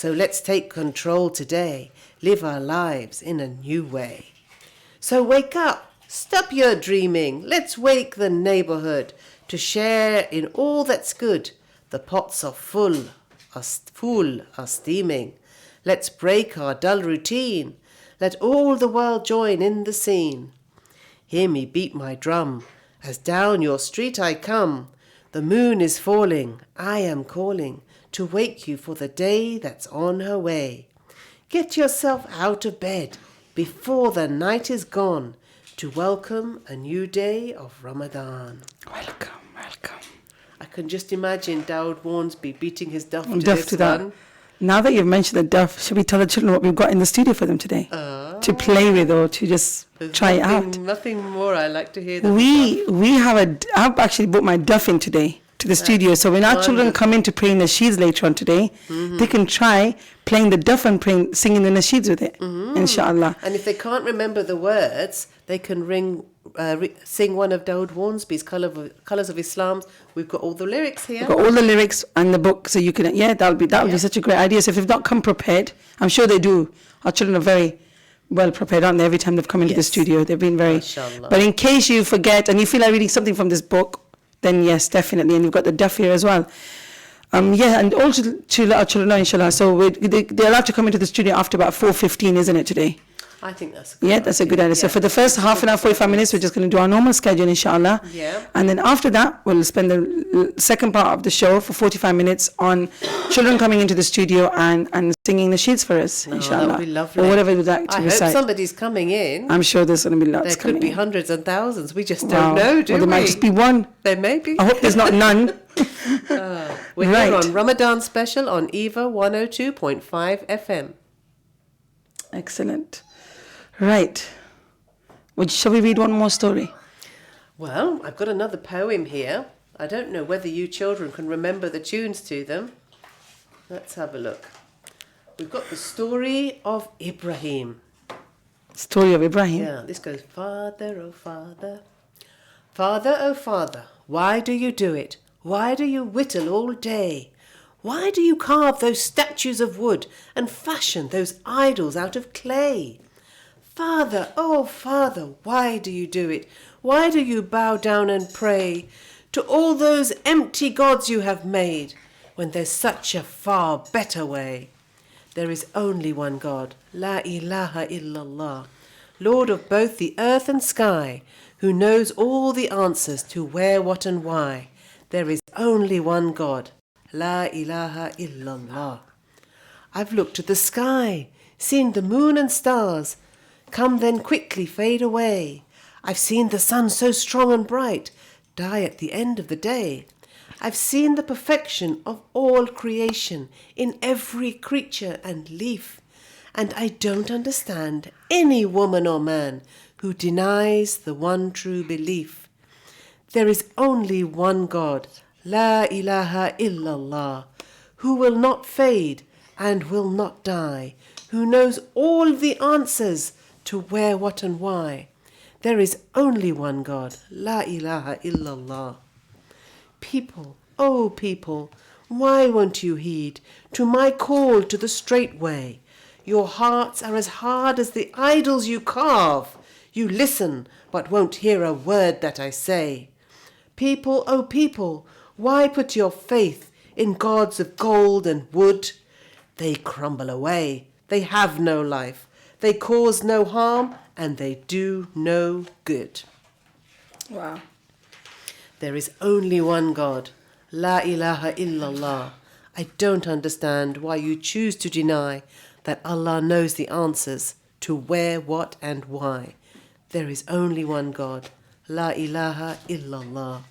So let's take control today, live our lives in a new way. So wake up, stop your dreaming, let's wake the neighborhood to share in all that's good. The pots are full, are steaming. Let's break our dull routine, let all the world join in the scene. Hear me beat my drum, as down your street I come. The moon is falling, I am calling to wake you for the day that's on her way. Get yourself out of bed before the night is gone to welcome a new day of Ramadan. Welcome, welcome. I can just imagine Dawood Warnsby beating his duff to Duff this to that. one. Now that you've mentioned the duff, should we tell the children what we've got in the studio for them today? To play with or to just try it out? Nothing more. I like to hear them. I've actually brought my duff in today to the studio. So when our children come in to play in the nasheeds later on today, they can try playing the duff and singing the nasheeds with it, inshallah. And if they can't remember the words, they can sing one of Dawood Warnsby's Colours of Islam. We've got all the lyrics here. We've got all the lyrics and the book, so you can, that would be such a great idea. So if they've not come prepared, I'm sure they do. Our children are very well prepared, aren't they? Every time they've come into the studio, they've been very. Mashallah. But in case you forget and you feel like reading something from this book, then yes, definitely. And you've got the duff here as well. And also to let our children know, inshallah. So they're allowed to come into the studio after about 4:15, isn't it, today? I think that's a good idea. That's a good idea. So for the first half an hour, 45 minutes, we're just going to do our normal schedule, inshallah. Yeah. And then after that, we'll spend the second part of the show for 45 minutes on children coming into the studio and singing the sheets for us, inshallah. That would be lovely. Or whatever you'd like to recite. I hope somebody's coming in. I'm sure there's going to be lots coming coming in. There could be hundreds and thousands. We just don't know, do we? Or there might just be one. There may be. I hope there's not none. We're here on Ramadan Special on EAVA 102.5 FM. Excellent. Right. Shall we read one more story? Well, I've got another poem here. I don't know whether you children can remember the tunes to them. Let's have a look. We've got the story of Ibrahim. Story of Ibrahim? Yeah, this goes, Father, oh Father. Father, oh Father, why do you do it? Why do you whittle all day? Why do you carve those statues of wood and fashion those idols out of clay? Father, oh Father, why do you do it? Why do you bow down and pray to all those empty gods you have made when there's such a far better way? There is only one God, La ilaha illallah, Lord of both the earth and sky, who knows all the answers to where, what and why. There is only one God, La ilaha illallah. I've looked at the sky, seen the moon and stars, come then quickly fade away. I've seen the sun so strong and bright die at the end of the day. I've seen the perfection of all creation in every creature and leaf. And I don't understand any woman or man who denies the one true belief. There is only one God, La ilaha illallah, who will not fade and will not die, who knows all the answers to where, what and why. There is only one God, La ilaha illallah. People, oh people, why won't you heed to my call to the straight way? Your hearts are as hard as the idols you carve. You listen, but won't hear a word that I say. People, oh people, why put your faith in gods of gold and wood? They crumble away, they have no life. They cause no harm and they do no good. Wow. There is only one God, La ilaha illallah. I don't understand why you choose to deny that Allah knows the answers to where, what and why. There is only one God, La ilaha illallah.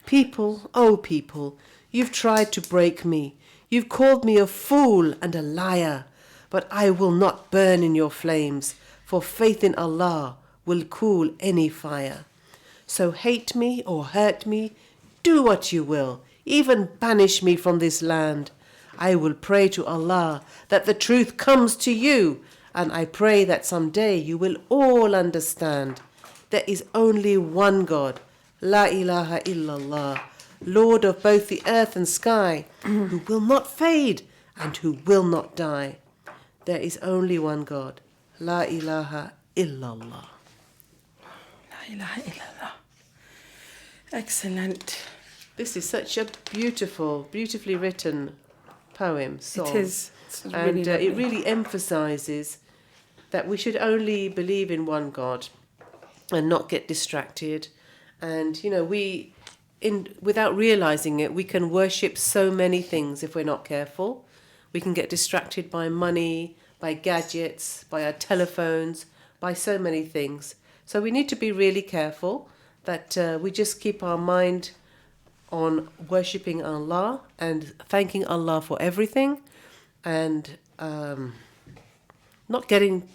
People, oh people, you've tried to break me. You've called me a fool and a liar. But I will not burn in your flames, for faith in Allah will cool any fire. So hate me or hurt me, do what you will, even banish me from this land. I will pray to Allah that the truth comes to you, and I pray that someday you will all understand. There is only one God, La ilaha illallah, Lord of both the earth and sky, who will not fade and who will not die. There is only one God. La ilaha illallah. La ilaha illallah. Excellent. This is such a beautifully written poem, song. It is. And it really emphasizes that we should only believe in one God and not get distracted. And, you know, without realizing it, we can worship so many things if we're not careful. We can get distracted by money, by gadgets, by our telephones, by so many things. So we need to be really careful that we just keep our mind on worshipping Allah and thanking Allah for everything, and not getting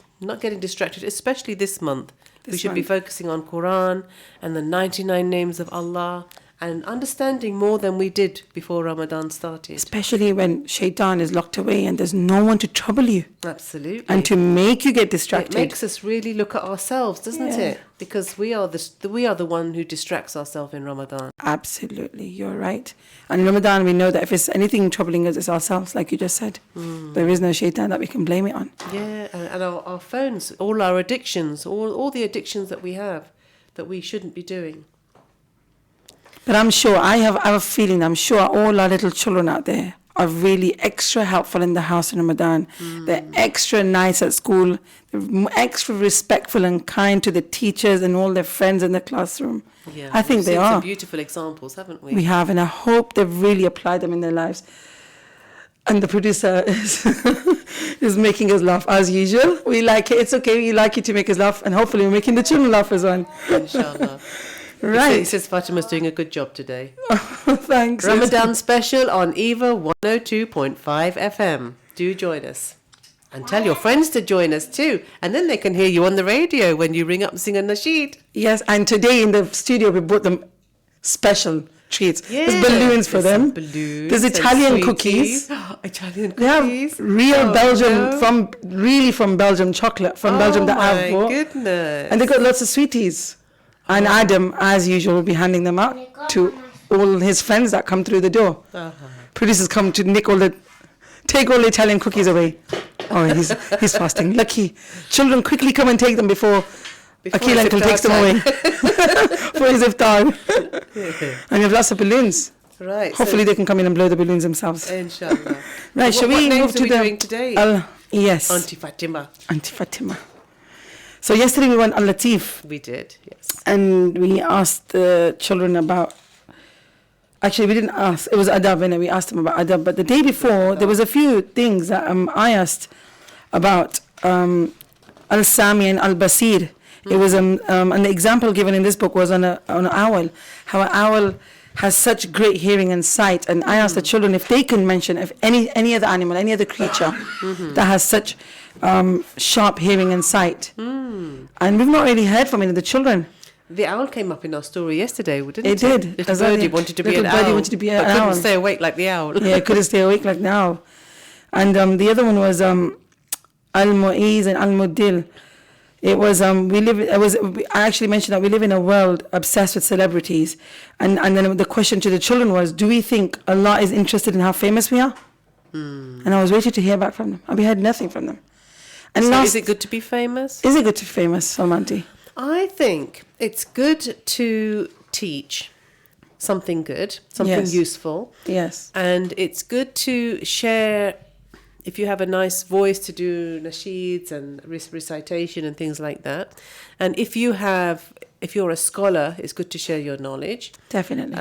distracted, especially this month. We should be focusing on Quran and the 99 names of Allah and understanding more than we did before Ramadan started. Especially when shaitan is locked away and there's no one to trouble you. Absolutely. And to make you get distracted. It makes us really look at ourselves, doesn't it? Because we are the one who distracts ourselves in Ramadan. Absolutely, you're right. And in Ramadan, we know that if it's anything troubling us, it's ourselves, like you just said. There is no shaitan that we can blame it on. Yeah, and our phones, all our addictions, all the addictions that we have that we shouldn't be doing. But I'm sure, I have a feeling, I'm sure all our little children out there are really extra helpful in the house in Ramadan. They're extra nice at school. They're extra respectful and kind to the teachers and all their friends in the classroom. Yeah, I think they are. Some beautiful examples, haven't we? We have, and I hope they've really applied them in their lives. And the producer is making us laugh as usual. We like it. It's okay. We like it to make us laugh, and hopefully we're making the children laugh as well. Inshallah. Right. He says Fatima's doing a good job today. Thanks. Ramadan special on EAVA 102.5 FM. Do join us. And tell your friends to join us too. And then they can hear you on the radio when you ring up and sing a nasheed. Yes, and today in the studio we brought them special treats. Yeah, there's balloons for them. Balloons, there's Italian cookies. Italian They have cookies. real Belgium, from Belgium chocolate, from Belgium that I've bought. Oh my goodness. And they got lots of sweeties. And Adam, as usual, will be handing them out to all his friends that come through the door. Producers come to take all the Italian cookies away. Oh, he's fasting. Lucky. Children, quickly come and take them before Akil uncle takes them away for his iftar. And you have lots of balloons. Right. Hopefully they can come in and blow the balloons themselves. Inshallah. Right, shall we move to the... doing today? Yes. Auntie Fatima. Auntie Fatima. So yesterday we went Al-Latif. We did, yes. And we asked the children about... Actually, we didn't ask. It was adab, and we asked them about adab. But the day before, there was a few things that I asked about Al-Sami and Al-Basir. It was and the example given in this book was on an owl. How an owl has such great hearing and sight. And I asked the children if they can mention if any other animal, any other creature that has such sharp hearing and sight. And we've not really heard from any of the children. The owl came up in our story yesterday, didn't it? It did. Little birdie wanted to be an owl. Little birdie wanted to be an but owl. couldn't stay awake like the owl. Yeah, couldn't stay awake like the owl. And the other one was Al-Mu'iz and Al-Muddil. It was I actually mentioned that we live in a world obsessed with celebrities, and then the question to the children was, do we think Allah is interested in how famous we are? And I was waiting to hear back from them, and we had nothing from them. And so is it good to be famous? Is it good to be famous, Salmanti? I think it's good to teach something good, something useful. Yes. And it's good to share. If you have a nice voice to do nasheeds and recitation and things like that. And if you're a scholar, it's good to share your knowledge. Definitely.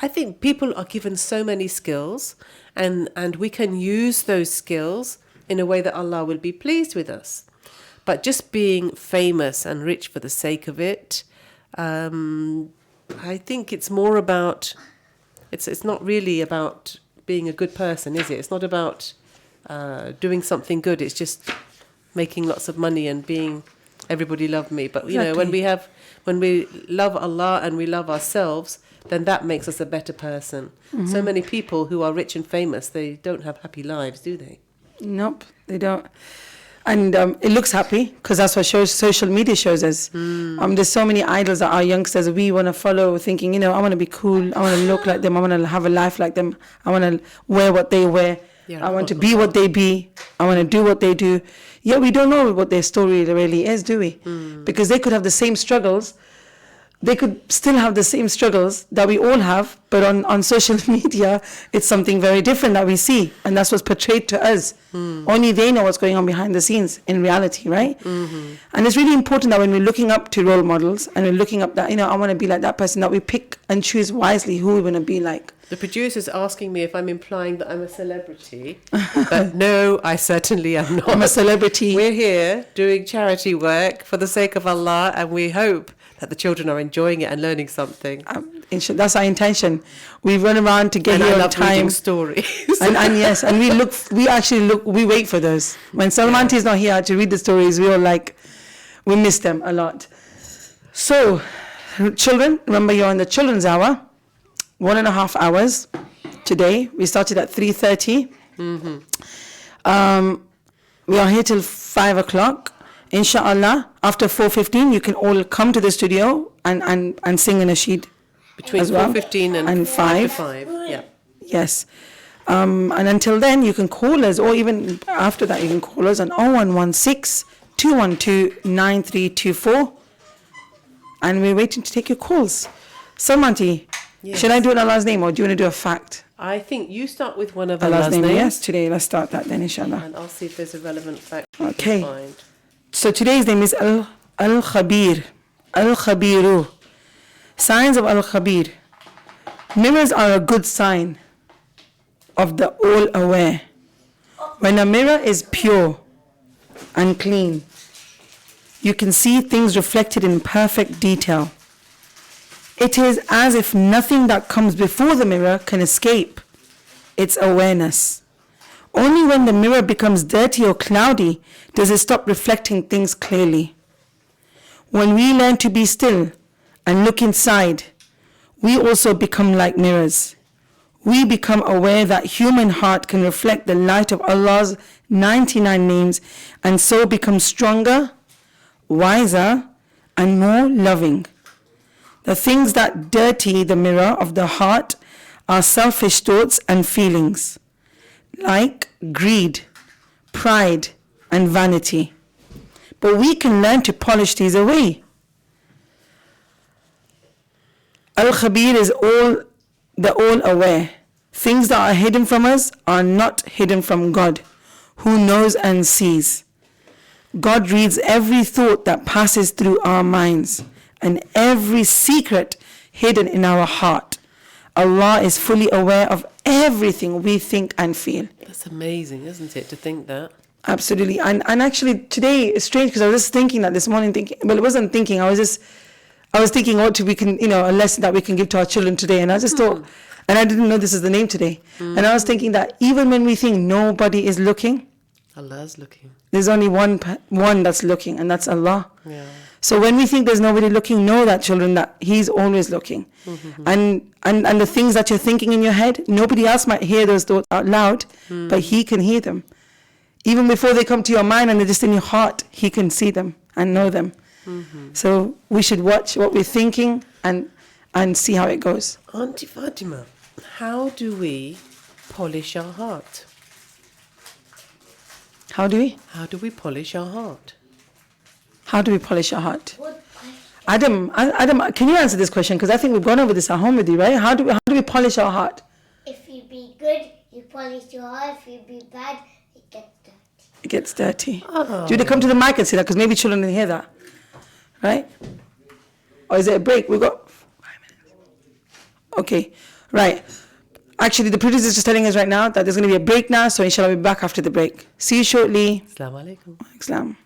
I think people are given so many skills, and we can use those skills in a way that Allah will be pleased with us. But just being famous and rich for the sake of it, I think it's more about, it's not really about being a good person, is it? It's not about doing something good. It's just making lots of money and being everybody love me. But you know, when we love Allah and we love ourselves, then that makes us a better person. So many people who are rich and famous, they don't have happy lives, do they? Nope, they don't. And it looks happy because that's what social media shows us. There's so many idols that our youngsters we want to follow, thinking, I want to be cool, I want to look like them, I want to have a life like them, I want to wear what they wear. Yeah, I want to be what they be. I want to do what they do. Yet we don't know what their story really is, do we? Because they could have the same struggles. They could still have the same struggles that we all have, but on social media, it's something very different that we see. And that's what's portrayed to us. Only they know what's going on behind the scenes in reality, right? And it's really important that when we're looking up to role models and we're looking up that, I want to be like that person, that we pick and choose wisely who we want to be like. The producer's asking me if I'm implying that I'm a celebrity. But no, I certainly am not. I'm a celebrity. We're here doing charity work for the sake of Allah, and we hope that the children are enjoying it and learning something. That's our intention. We run around to get And here I on love time. reading stories. and yes, and we wait for those. When Salman is not here to read the stories, we miss them a lot. So, children, remember you're in the children's hour, 1.5 hours today. We started at 3:30. We are here till 5 o'clock. Inshallah, after 4:15, you can all come to the studio and sing a nasheed. Between as well. 4:15 and 5. Yeah. Yes. And until then, you can call us, or even after that, you can call us on 0116 212 9324. And we're waiting to take your calls. Salmanti, should I do it Allah's name, or do you want to do a fact? I think you start with one of Allah's Allah's name, names. yes, today. Let's start that then, inshallah. And I'll see if there's a relevant fact. Okay. To find. So today's name is Al-Khabir. Al-Khabiru. Signs of Al-Khabir. Mirrors are a good sign of the all-aware. When a mirror is pure and clean, you can see things reflected in perfect detail. It is as if nothing that comes before the mirror can escape its awareness. Only when the mirror becomes dirty or cloudy does it stop reflecting things clearly. When we learn to be still and look inside, we also become like mirrors. We become aware that human heart can reflect the light of Allah's 99 names and so become stronger, wiser, and more loving. The things that dirty the mirror of the heart are selfish thoughts and feelings, like greed, pride, and vanity. But we can learn to polish these away. Al-Khabir is all-aware. Things that are hidden from us are not hidden from God, who knows and sees. God reads every thought that passes through our minds and every secret hidden in our heart. Allah is fully aware of everything we think and feel. That's amazing, isn't it, to think that? Absolutely. And actually today it's strange because I was just thinking that this morning, it wasn't thinking, I was thinking a lesson that we can give to our children today. And I just thought, and I didn't know this is the name today. And I was thinking that even when we think nobody is looking, Allah's looking. There's only one that's looking, and that's Allah. Yeah. So when we think there's nobody looking, know that, children, that He's always looking. And the things that you're thinking in your head, nobody else might hear those thoughts out loud, but He can hear them. Even before they come to your mind and they're just in your heart, He can see them and know them. So we should watch what we're thinking and see how it goes. Auntie Fatima, how do we polish our heart? How do we? How do we polish our heart? How do we polish our heart? Adam, can you answer this question? Because I think we've gone over this at home with you, right? How do we polish our heart? If you be good, you polish your heart. If you be bad, it gets dirty. It gets dirty. Oh. Do you want to come to the mic and say that? Because maybe children didn't hear that. Right? Or is it a break? We've got 5 minutes. Okay. Right. Actually, the producer is just telling us right now that there's going to be a break now, so inshallah we'll be back after the break. See you shortly. Assalamu alaikum. Islam.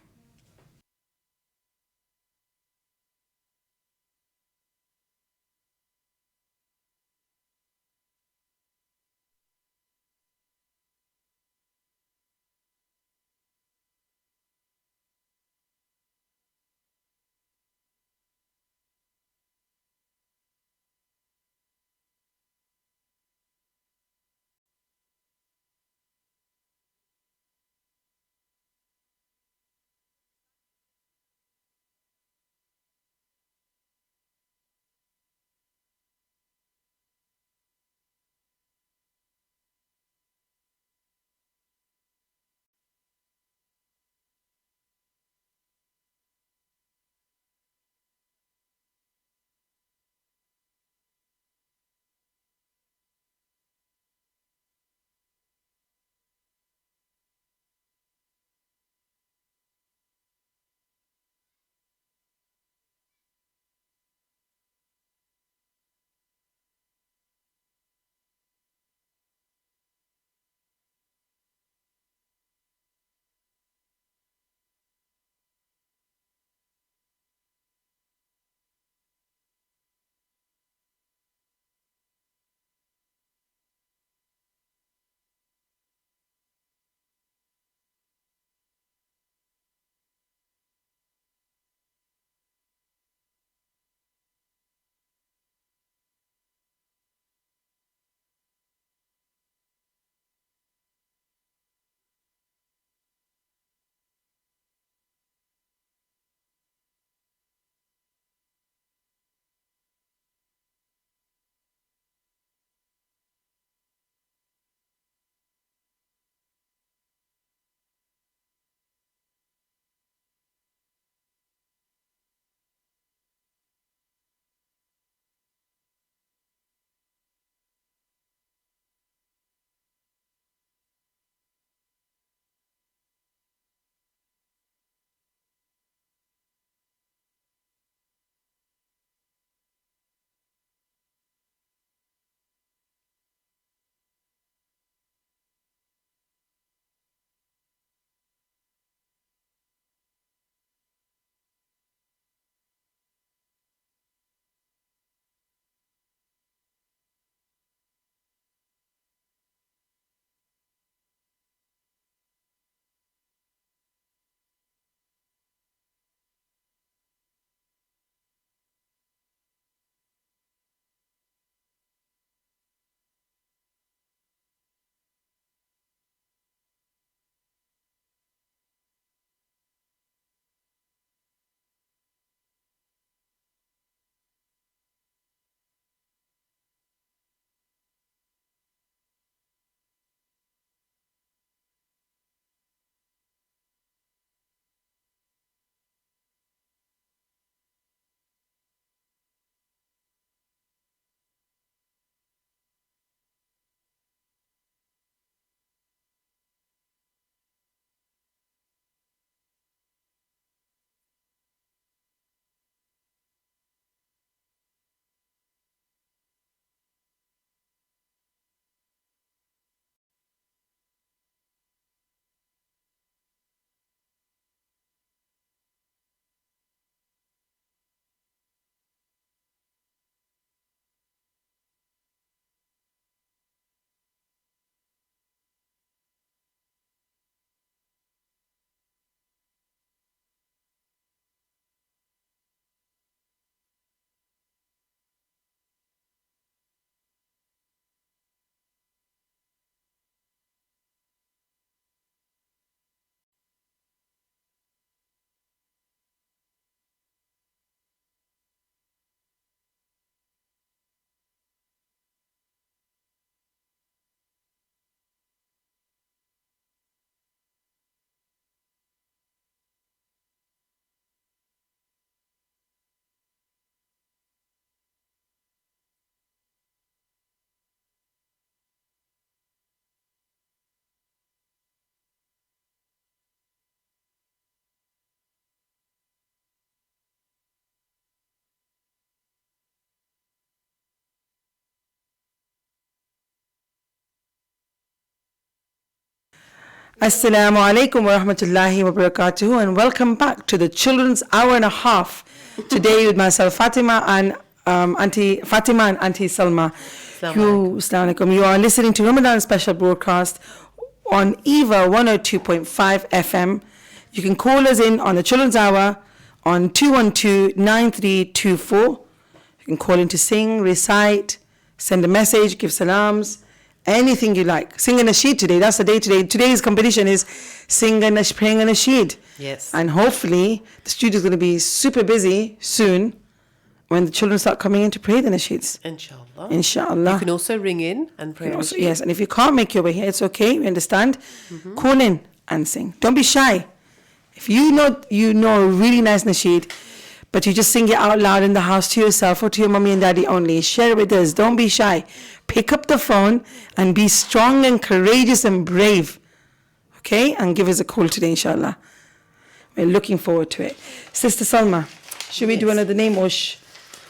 Assalamu alaikum wa rahmatullahi wa barakatuhu, and welcome back to the Children's Hour and a Half. Today with myself, Fatima and Auntie Salma. Assalamu alaikum. You are listening to Ramadan special broadcast on EAVA 102.5 FM. You can call us in on the Children's Hour on 212-9324. You can call in to sing, recite, send a message, give salams, anything you like. Sing a nasheed today. That's the day today. Today's competition is praying a nasheed. Yes. And hopefully the studio is going to be super busy soon when the children start coming in to pray the nasheeds. Inshallah. Inshallah. You can also ring in and pray. Yes, and if you can't make your way here, it's okay. We understand. Call in and sing. Don't be shy. If you know a really nice nasheed, but you just sing it out loud in the house to yourself or to your mommy and daddy only, share it with us. Don't be shy. Pick up the phone and be strong and courageous and brave. Okay? And give us a call today, inshallah. We're looking forward to it. Sister Salma, should we do another name, or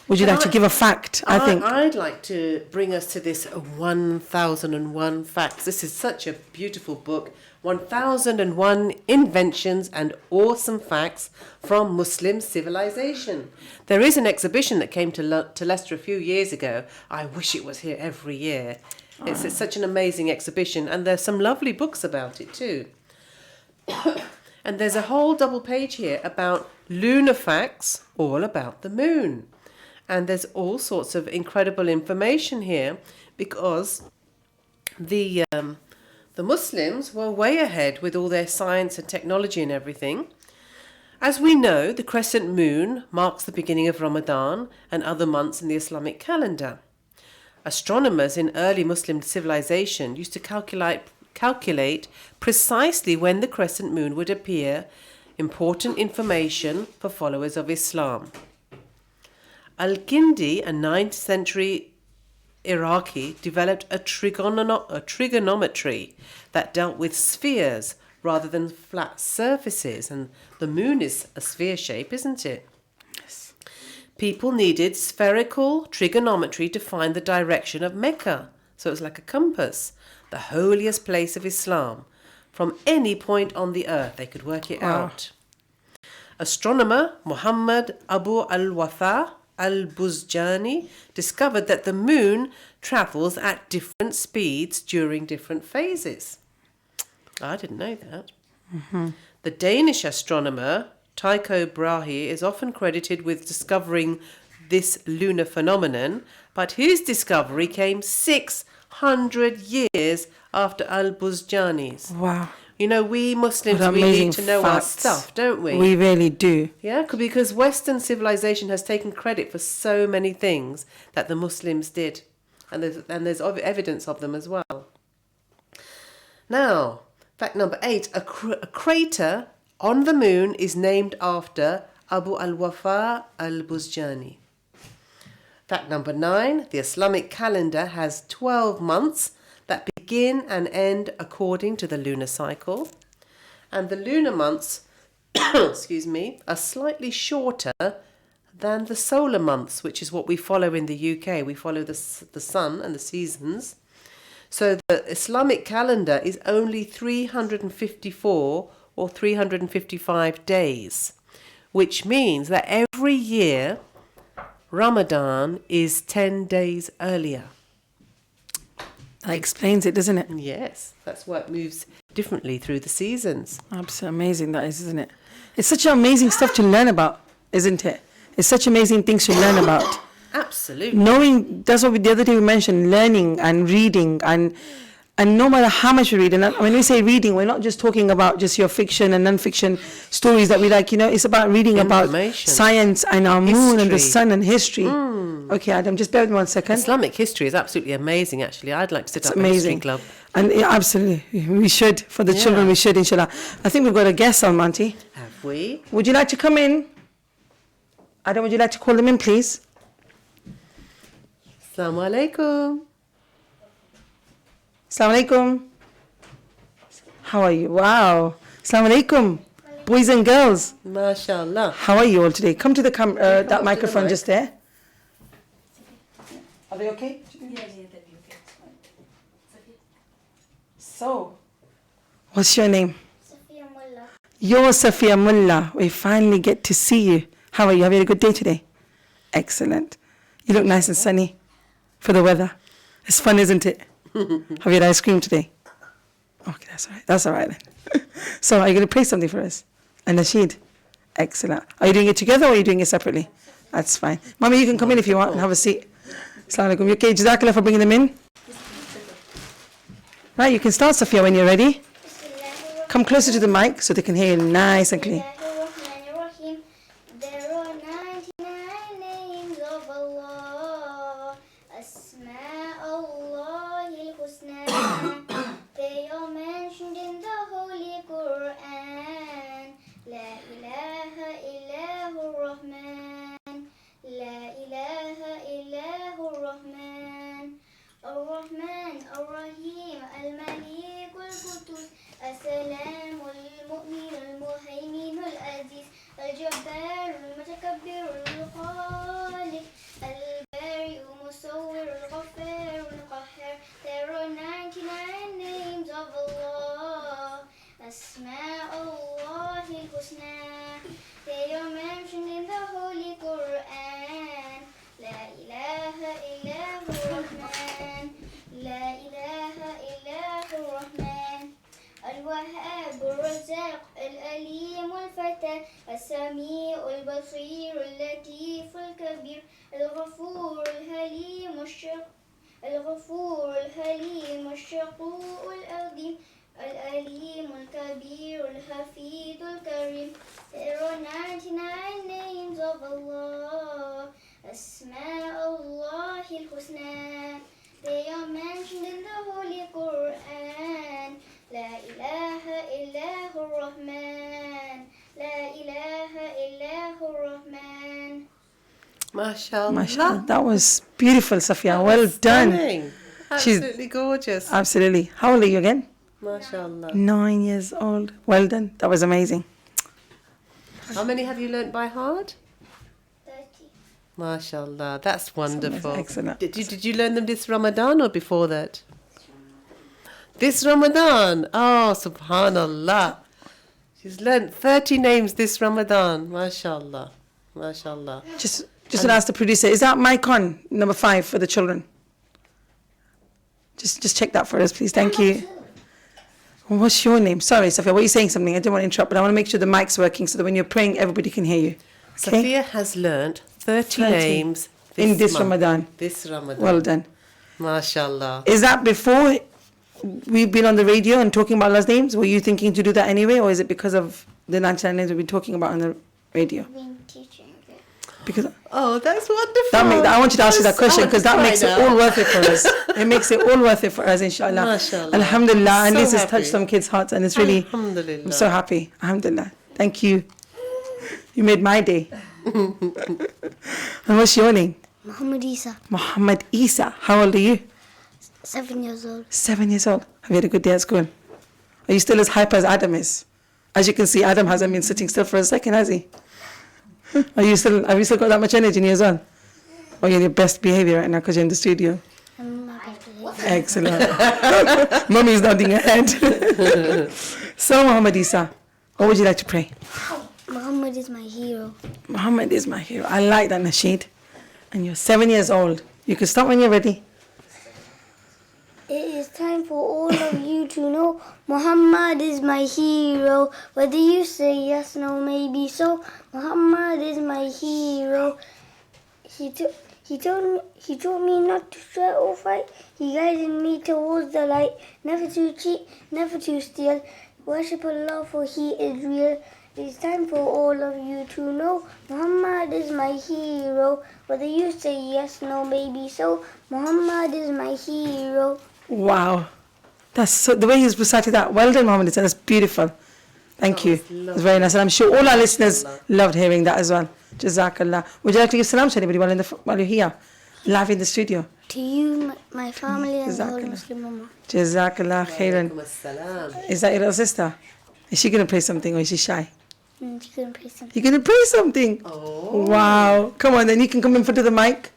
would you like to give a fact? I'd like to bring us to this 1001 Facts. This is such a beautiful book. 1001 Inventions and Awesome Facts from Muslim Civilization. There is an exhibition that came to Leicester a few years ago. I wish it was here every year. It's such an amazing exhibition, and there's some lovely books about it too. And there's a whole double page here about lunar facts, all about the moon. And there's all sorts of incredible information here, because the Muslims were way ahead with all their science and technology and everything. As we know, the crescent moon marks the beginning of Ramadan and other months in the Islamic calendar. Astronomers in early Muslim civilization used to calculate precisely when the crescent moon would appear, important information for followers of Islam. Al-Kindi, a 9th century Iraqi, developed a trigonometry that dealt with spheres rather than flat surfaces, and the moon is a sphere shape, isn't it? Yes. People needed spherical trigonometry to find the direction of Mecca, so it was like a compass, the holiest place of Islam. From any point on the earth, they could work it out. Astronomer Muhammad Abu al-Wafa al-Buzjani discovered that the moon travels at different speeds during different phases. I didn't know that. The Danish astronomer Tycho Brahe is often credited with discovering this lunar phenomenon, but his discovery came 600 years after al-Buzjani's. Wow. You know, we Muslims, we need to know our stuff, don't we? We really do. Yeah, because Western civilization has taken credit for so many things that the Muslims did. And there's evidence of them as well. Now, fact number 8. A crater on the moon is named after Abu al-Wafa al-Buzjani. Fact number 9. The Islamic calendar has 12 months that begin and end according to the lunar cycle. And the lunar months are slightly shorter than the solar months, which is what we follow in the UK. We follow the sun and the seasons. So the Islamic calendar is only 354 or 355 days, which means that every year Ramadan is 10 days earlier. That explains it, doesn't it? Yes, that's why it moves differently through the seasons. Absolutely amazing that is, isn't it? It's such amazing stuff to learn about, isn't it? It's such amazing things to learn about. Absolutely. Knowing, that's what the other day we mentioned, learning and reading, and no matter how much we read, and when we say reading, we're not just talking about just your fiction and non-fiction stories that we like, it's about reading about science and our moon and the sun and history. Okay, Adam, just bear with me 1 second. Islamic history is absolutely amazing, actually. I'd like to set up a history club. And absolutely, we should, for the children, we should, inshallah. I think we've got a guest on, Auntie. Have we? Would you like to come in? Adam, would you like to call them in, please? Assalamu alaikum. Assalamu alaikum. How are you? Wow. Assalamu alaikum. Boys and girls. MashaAllah. How are you all today? Come to the that microphone just there. Are they okay? Yeah, they'll be okay. So, What's your name? Safiya Mullah. You're Safiya Mullah. We finally get to see you. How are you? Have you had a good day today? Excellent. You look nice and sunny for the weather. It's fun, isn't it? Have you had ice cream today? Okay, that's all right. That's all right then. So are you going to play something for us? And Nasheed? Excellent. Are you doing it together or are you doing it separately? That's fine. Mommy, you can come in if you want and have a seat. Assalamu alaikum. You okay? Jazakallah for bringing them in. Right, you can start, Safiya, when you're ready. Come closer to the mic so they can hear you nice and clean. Bismillahirrahmanirrahim. There are 99 names of Allah. Asma Allahil Husna. They are mentioned in the Holy Quran. La ilaha illahur Rahman. La ilaha illahur Rahman. Ar-Rahman, Ar-Rahim, Al-Malik, Al-Qudus, As-Salam, Al-Mu'min, Al-Muhaymin, Al-Aziz, Al-Jabbar, Al-Mutakabbir, Al-Khaliq, Al-Bari, Al-Musawwir, Al-Ghaffar, Al-Qahhar. There are 99 names of Allah. Asma Allahil Husna. They are mentioned in the Holy Quran. La ilaha illahur Rahman. La ilaha illahur Rahman. Al-Wahhab, Al-Razzaq, Al-Alim, Al-Fatah, Al-Sami', Al-Basir, Al-Latif, Al-Kabir, Al-Ghafur, Al-Halim, Al-Ghafur, Al-Halim, Al-Shaqu', Al-Azim, Al-Alim, Al-Kabir, Al-Hafid, Al-Karim. There are 99 names of Allah. Asma Allahil Husna. They are mentioned in the Holy Quran. La ilaha illahur Rahman. La ilaha illahur Rahman. MashaAllah. MashaAllah. That was beautiful, Safiya. Well done. Stunning. Absolutely gorgeous. Absolutely. How old are you again? MashaAllah. 9 years old. Well done. That was amazing. How many have you learnt by heart? 30. MashaAllah. That's wonderful. Excellent. Did you learn them this Ramadan or before that? This Ramadan. Oh, subhanallah. She's learnt 30 names this Ramadan. MashaAllah. MashaAllah. Just to ask the producer, is that mic on, number 5, for the children? Just check that for us, please. Thank you. What's your name? Sorry, Safiya, were you saying something? I didn't want to interrupt, but I want to make sure the mic's working so that when you're praying, everybody can hear you. Okay? Safiya has learnt 30 names in this month. Ramadan. This Ramadan. Well done. MashaAllah. Is that before we've been on the radio and talking about Allah's names? Were you thinking to do that anyway, or is it because of the 99 names we've been talking about on the radio? Been teaching it. Because Oh, that's wonderful. I want you to ask you that question because that makes it all worth it for us. It makes it all worth it for us, inshallah. MashaAllah. Alhamdulillah. I'm At least so it's touched happy. some kids' hearts and it's really, Alhamdulillah. I'm so happy. Alhamdulillah. Thank you. You made my day. And what's your name? Muhammad Isa, Muhammad Isa. How old are you? 7 years old. 7 years old. Have you had a good day at school? Are you still as hyper as Adam is? As you can see, Adam hasn't been sitting still for a second, has he? Have you still got that much energy in you as well? Or you're in your best behavior right now because you're in the studio? Excellent. Mummy's nodding her head. So, Muhammad Isa, what would you like to pray? Muhammad is my hero. Muhammad is my hero. I like that, Nasheed. And you're 7 years old. You can start when you're ready. It is time for all of you to know Muhammad is my hero. Whether you say yes, no, maybe so. Muhammad is my hero. He told me not to sweat or fight. He guided me towards the light. Never to cheat, never to steal. Worship Allah for He is real. It is time for all of you to know Muhammad is my hero. Whether you say yes, no, maybe so. Muhammad is my hero. Wow. That's so, the way he's recited that. Well done, Muhammad. That's beautiful. Thank you. That's very nice. And I'm sure all our listeners loved hearing that as well. Jazakallah. Would you like to give salam to anybody while you're here, live in the studio? To you, my family, and the whole Jazakallah. Muslim Ummah. Jazakallah khairan. Assalam. Is that your little sister? Is she going to play something or is she shy? You can pray something. You're going to play something? Oh. Wow. Come on, then you can come in front of the mic.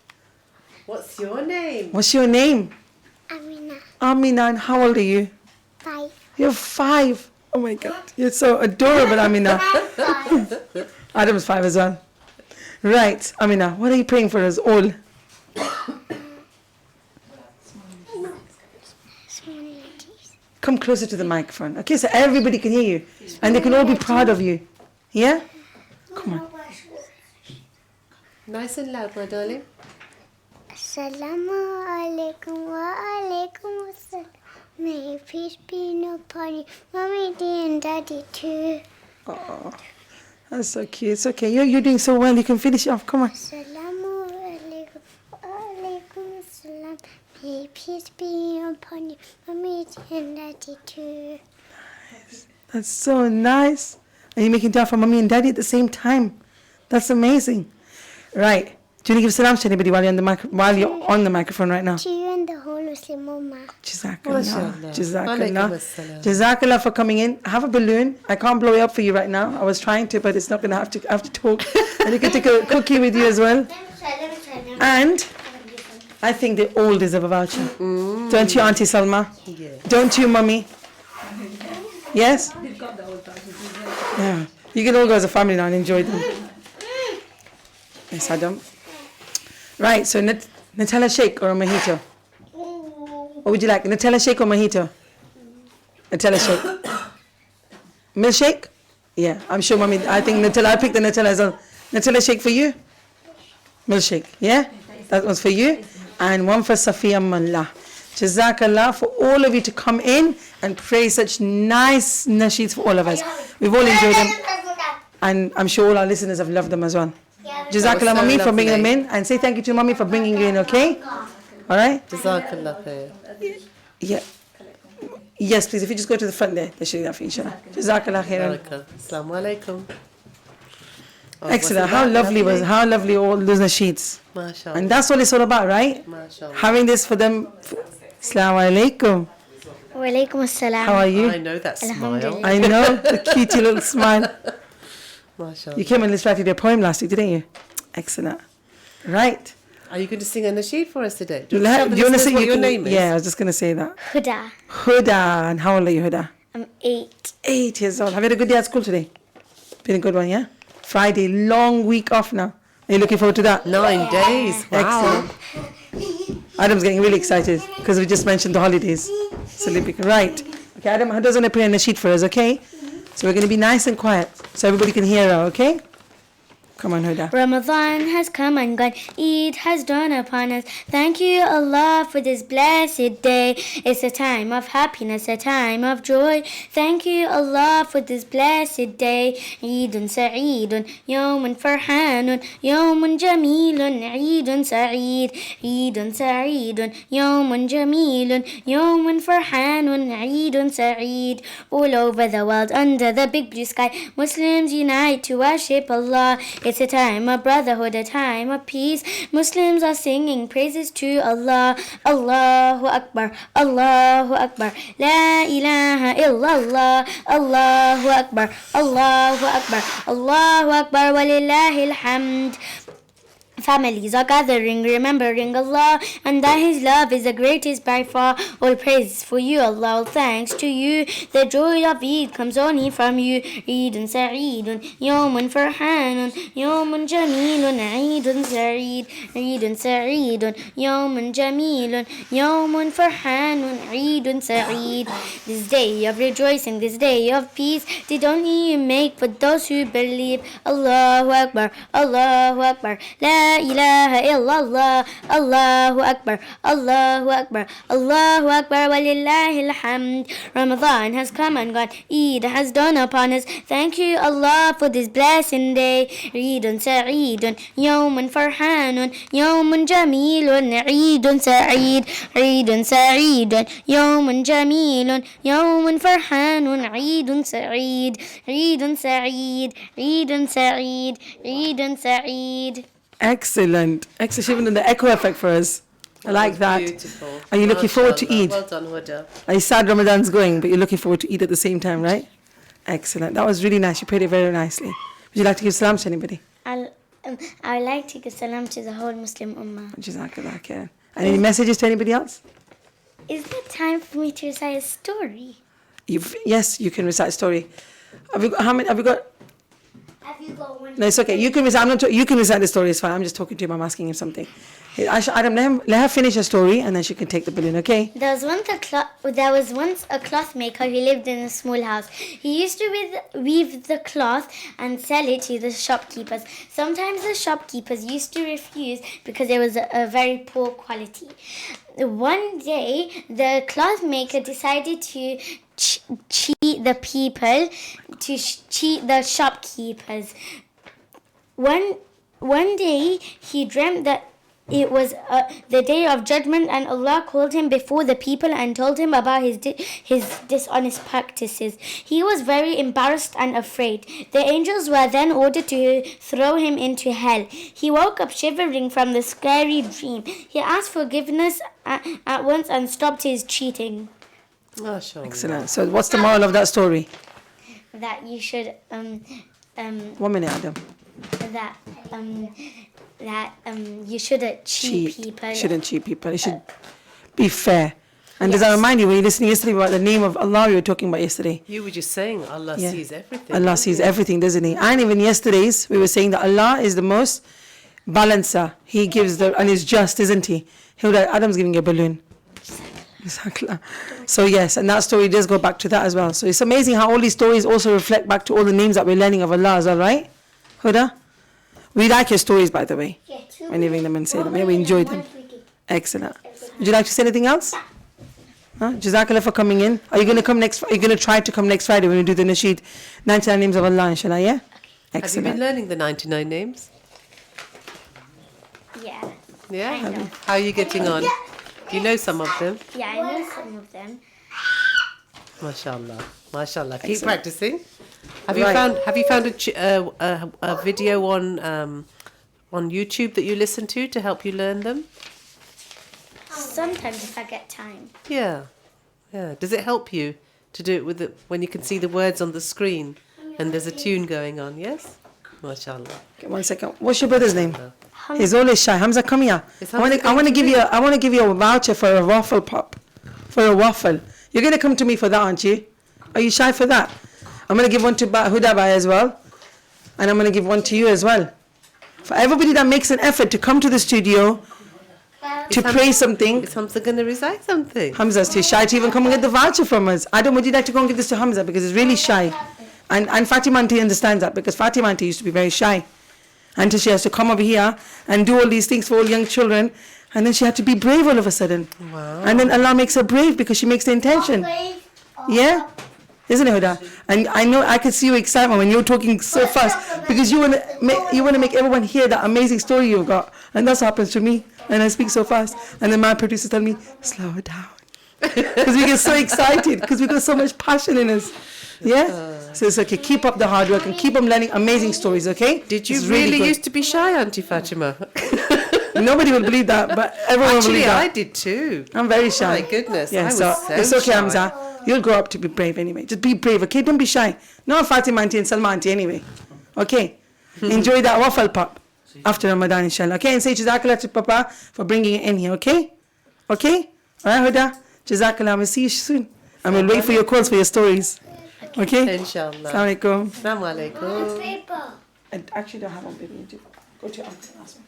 What's your name? What's your name? Amina, Amina. And how old are you? 5. You're 5. Oh my God, you're so adorable, Amina. Adam's 5 as well. Right, Amina, what are you praying for us all? Come closer to the microphone. Okay, so everybody can hear you. And they can all be proud of you. Yeah? Come on. Nice and loud, my darling. Assalamu alaikum wa alaikum assalam. May peace be upon you, mommy, and daddy too. Oh, that's so cute. It's okay. You're doing so well. You can finish off. Come on. Assalamu alaikum wa alaikum assalam. May peace be upon you, mommy, and daddy too. That's so nice. And you're making dua for mommy and daddy at the same time. That's amazing. Right. Do you want to give salam to anybody while you're on the microphone right now? To you and the whole Muslim Ummah. Jazakallah. Alaikum Jazakallah. assalam. Jazakallah for coming in. Have a balloon. I can't blow it up for you right now. I was trying to, but it's not going to have to talk. And you can take a cookie with you as well. And I think they all deserve a voucher. Don't you, Auntie Salma? Yeah. Don't you, Mummy? Yes? Yeah. You can all go as a family now and enjoy them. Yes, Adam. Right, so Nutella shake or a mojito? What would you like? Nutella shake or mojito? Nutella shake. Milkshake? Yeah, I'm sure, Mommy. I think Nutella. I'll pick the Nutella as well. Nutella shake for you? Milkshake. Yeah? That one's for you. And one for Safiya Mullah. Jazakallah for all of you to come in and pray such nice nasheeds for all of us. We've all enjoyed them. And I'm sure all our listeners have loved them as well. Jazakallah, Mummy, for bringing them in. And say thank you to Mummy for bringing you in, okay? All right? Jazakallah khair. Yeah. Yes, please. If you just go to the front there, they should do that for you, inshallah. Jazakallah khairan. Assalamu alaikum. Excellent. How lovely all those nasheeds. MashaAllah. And that's what it's all about, right? MashaAllah. Having this for them. Assalamu alaikum. Wa alaikum assalam. How are you? I know that smile. I know, the cute little smile. MashaAllah. You came and recited your poem last week, didn't you? Excellent. Right. Are you going to sing a nasheed for us today? Do you tell want the to listeners say what your name is? Yeah, I was just going to say that. Huda. Huda. And how old are you, Huda? I'm 8. 8 years old. Have you had a good day at school today? Been a good one, yeah? Friday, long week off now. Are you looking forward to that? 9 days. Wow. Excellent. Adam's getting really excited because we just mentioned the holidays. So, right. Okay, Adam, Huda's going to pray a nasheed for us, okay? So we're going to be nice and quiet so everybody can hear her, okay? Come on, Huda. Ramadan has come and gone, Eid has dawned upon us. Thank you, Allah, for this blessed day. It's a time of happiness, a time of joy. Thank you, Allah, for this blessed day. Eidun Sa'idun, Yawmun Farhanun, Yawmun Jamilun, Eidun Sa'id. Eidun Sa'idun, Yawmun Jamilun, Yawmun Farhanun, Eidun Sa'id. All over the world, under the big blue sky, Muslims unite to worship Allah. It's a time of brotherhood, a time of peace. Muslims are singing praises to Allah. Allahu Akbar, Allahu Akbar. La ilaha illallah. Allahu Akbar, Allahu Akbar. Allahu Akbar, walillahil hamd. Families are gathering, remembering Allah, and that His love is the greatest by far. All praise for you, Allah, all thanks to you. The joy of Eid comes only from you. Eidun Sa'idun, Yawmun Farhanun, Yawmun Jamilun, Eidun Sa'id. Eidun Sa'idun, Yawmun Jamilun, Yawmun Farhanun, Eidun Sa'id. This day of rejoicing, this day of peace, did only you make for those who believe. Allahu Akbar, Allahu Akbar. La ilaha illallah. Allahu Akbar, Allahu Akbar, Allahu Akbar, walillahil hamd. Ramadan has come and gone, Eid has dawned upon us. Thank you, Allah, for this blessed day. Eidun Sa'idun, Yawmun Farhanun, Yawmun Jamilun, Eidun Sa'id. Eidun Sa'idun, Yawmun Jamilun, Yawmun Farhanun, Eidun Sa'id. Eidun Sa'id, Eidun Sa'id, Eidun Sa'id. Excellent. Excellent. She even done the echo effect for us. I like that. Beautiful. Are you looking forward to Eid? Well done, Huda. Are you sad Ramadan's going, but you're looking forward to Eid at the same time, right? Excellent. That was really nice. You prayed it very nicely. Would you like to give salam to anybody? I would like to give salam to the whole Muslim Ummah. Jazakallah khair. And any messages to anybody else? Is it time for me to recite a story? Yes, you can recite a story. Have you got, how many? Have you got? Have you got one? No, it's okay. You can recite. You can recite the story. It's fine. I'm just talking to him. I'm asking him something. Hey, Adam, let her finish her story, and then she can take the balloon. Okay? There was once a cloth maker who lived in a small house. He used to weave the cloth and sell it to the shopkeepers. Sometimes the shopkeepers used to refuse because it was a very poor quality. One day, the cloth maker decided to cheat the people, to cheat the shopkeepers. One day, he dreamt that it was the day of judgment, and Allah called him before the people and told him about his dishonest practices. He was very embarrassed and afraid. The angels were then ordered to throw him into hell. He woke up shivering from the scary dream. He asked forgiveness at once and stopped his cheating. Excellent. So what's the moral of that story? That you should 1 minute, Adam. that you shouldn't cheat people. You shouldn't cheat people. You should be fair. And does that remind you, when you were listening yesterday about the name of Allah you were talking about yesterday? You were just saying Allah sees everything. Allah sees everything, doesn't He? And even yesterday's, we were saying that Allah is the most balancer. He gives and is just, isn't He? Adam's giving you a balloon. So yes, and that story does go back to that as well. So it's amazing how all these stories also reflect back to all the names that we're learning of Allah as well, right? Huda? We like your stories, by the way. Yeah, when you bring them and say them. Yeah, we enjoyed them. Excellent. Would you like to say anything else? Huh? Jazakallah for coming in. Are you going to come next? Are you going to try to come next Friday when we do the Nasheed 99 names of Allah, inshallah? Yeah. Excellent. Have you been learning the 99 names? Yeah. Yeah. How are you getting on? Do you know some of them? Yeah, I know some of them. MashaAllah. MashaAllah. Keep practicing. Have you found a video on YouTube that you listen to help you learn them? Sometimes if I get time. Yeah. Does it help you to do it when you can see the words on the screen and there's a tune going on? Yes. MashaAllah. Okay, 1 second. What's your brother's name? He's always shy. Hamza, come here. I want to give you a voucher for a waffle pop. For a waffle. You're going to come to me for that, aren't you? Are you shy for that? I'm going to give one to Huda Bai as well. And I'm going to give one to you as well. For everybody that makes an effort to come to the studio to pray something. Is Hamza going to recite something? Hamza's too shy to even come and get the voucher from us. Adam, would you like to go and give this to Hamza? Because he's really shy. And Fatima Auntie understands that, because Fatima Auntie used to be very shy. Until she has to come over here and do all these things for all young children. And then she had to be brave all of a sudden. Wow. And then Allah makes her brave because she makes the intention. Yeah? Isn't it, Huda? And I know I could see your excitement when you're talking so fast, because you want to make everyone hear that amazing story you've got. And that's what happens to me. And I speak so fast. And then my producers tell me, slow it down. Because we get so excited, because we got so much passion in us. Yeah? So it's okay. Keep up the hard work and keep on learning amazing stories, okay? Did you really used to be shy, Auntie Fatima? Nobody will believe that, but everyone will believe that. I did too. I'm very shy. Oh my goodness. Yeah, I was so it's okay, shy. Hamza. You'll grow up to be brave anyway. Just be brave, okay? Don't be shy. No Fatima Auntie and Salma Auntie anyway. Okay? Enjoy that waffle pop after Ramadan, inshallah. Okay? And say Jazakallah to Papa for bringing it in here, okay? Okay? Alright, Huda? Jazakallah. We'll see you soon. And we'll wait for your calls for your stories. Okay? Inshallah. Assalamu alaikum. Assalamu alaikum. I actually don't have one, baby. Go to your auntie and ask me.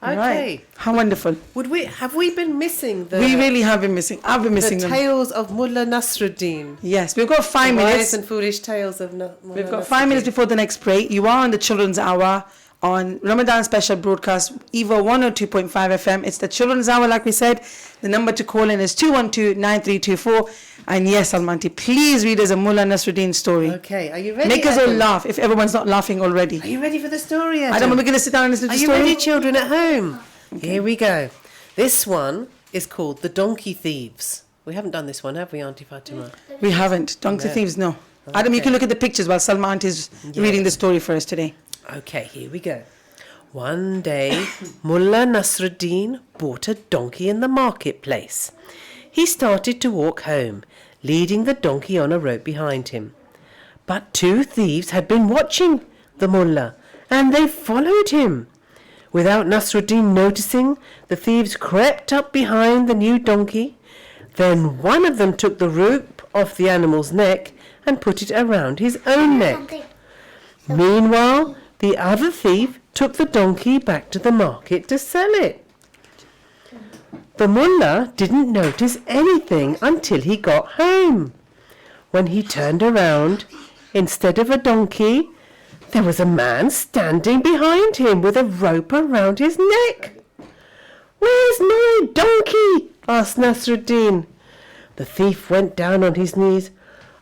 Okay. Right. How wonderful. Have we been missing the... We really have been missing. I've been missing them. The tales of Mullah Nasruddin. Yes, we've got 5 minutes. Wise and foolish tales of Mullah We've got 5 minutes before the next pray. You are on the Children's Hour on Ramadan special broadcast, EAVA 102.5 FM. It's the Children's Hour, like we said. The number to call in is 212-9324. And yes, Almanti, please read us a Mullah Nasruddin story. Okay, are you ready? Make us all laugh if everyone's not laughing already. Are you ready for the story, Adam? Adam, are we going to sit down and listen to the story? Are you ready, children at home? Okay. Here we go. This one is called The Donkey Thieves. We haven't done this one, have we, Auntie Fatima? We haven't. Donkey Thieves, no. Okay. Adam, you can look at the pictures while Salma Auntie is reading the story for us today. Okay, here we go. One day, Mullah Nasruddin bought a donkey in the marketplace. He started to walk home, leading the donkey on a rope behind him. But 2 thieves had been watching the mullah, and they followed him. Without Nasruddin noticing, the thieves crept up behind the new donkey. Then one of them took the rope off the animal's neck and put it around his own neck. Meanwhile, the other thief took the donkey back to the market to sell it. The mullah didn't notice anything until he got home. When he turned around, instead of a donkey, there was a man standing behind him with a rope around his neck. "Where's my donkey?" asked Nasruddin. The thief went down on his knees.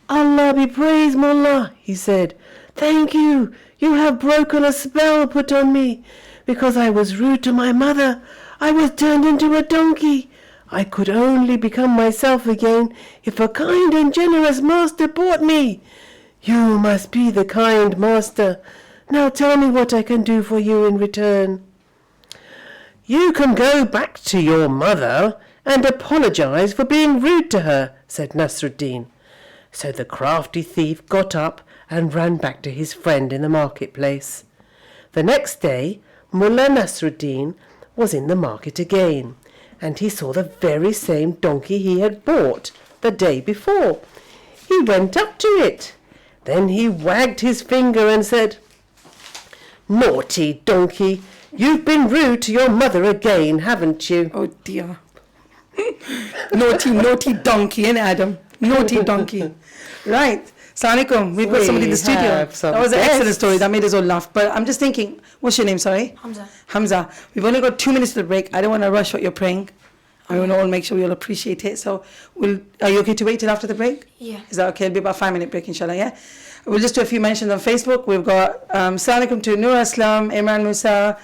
"Allah be praised, mullah," he said. "Thank you. You have broken a spell put on me. Because I was rude to my mother, I was turned into a donkey. I could only become myself again if a kind and generous master bought me. You must be the kind master. Now tell me what I can do for you in return." "You can go back to your mother and apologize for being rude to her," said Nasruddin. So the crafty thief got up and ran back to his friend in the marketplace. The next day, Mullah Nasruddin was in the market again, and he saw the very same donkey he had bought the day before. He went up to it. Then he wagged his finger and said, "Naughty donkey, you've been rude to your mother again, haven't you?" Oh dear. naughty donkey, and Adam. Naughty donkey. Right. Assalamu alaikum. We've got somebody in the studio. That was an excellent story. That made us all laugh. But I'm just thinking, what's your name, sorry? Hamza. We've only got 2 minutes to the break. I don't want to rush what you're praying. I want to all make sure we all appreciate it. So, are you okay to wait till after the break? Yeah. Is that okay? It'll be about a 5-minute break, inshallah, yeah? We'll just do a few mentions on Facebook. We've got Assalamu alaikum to Nur Aslam, Imran Musa,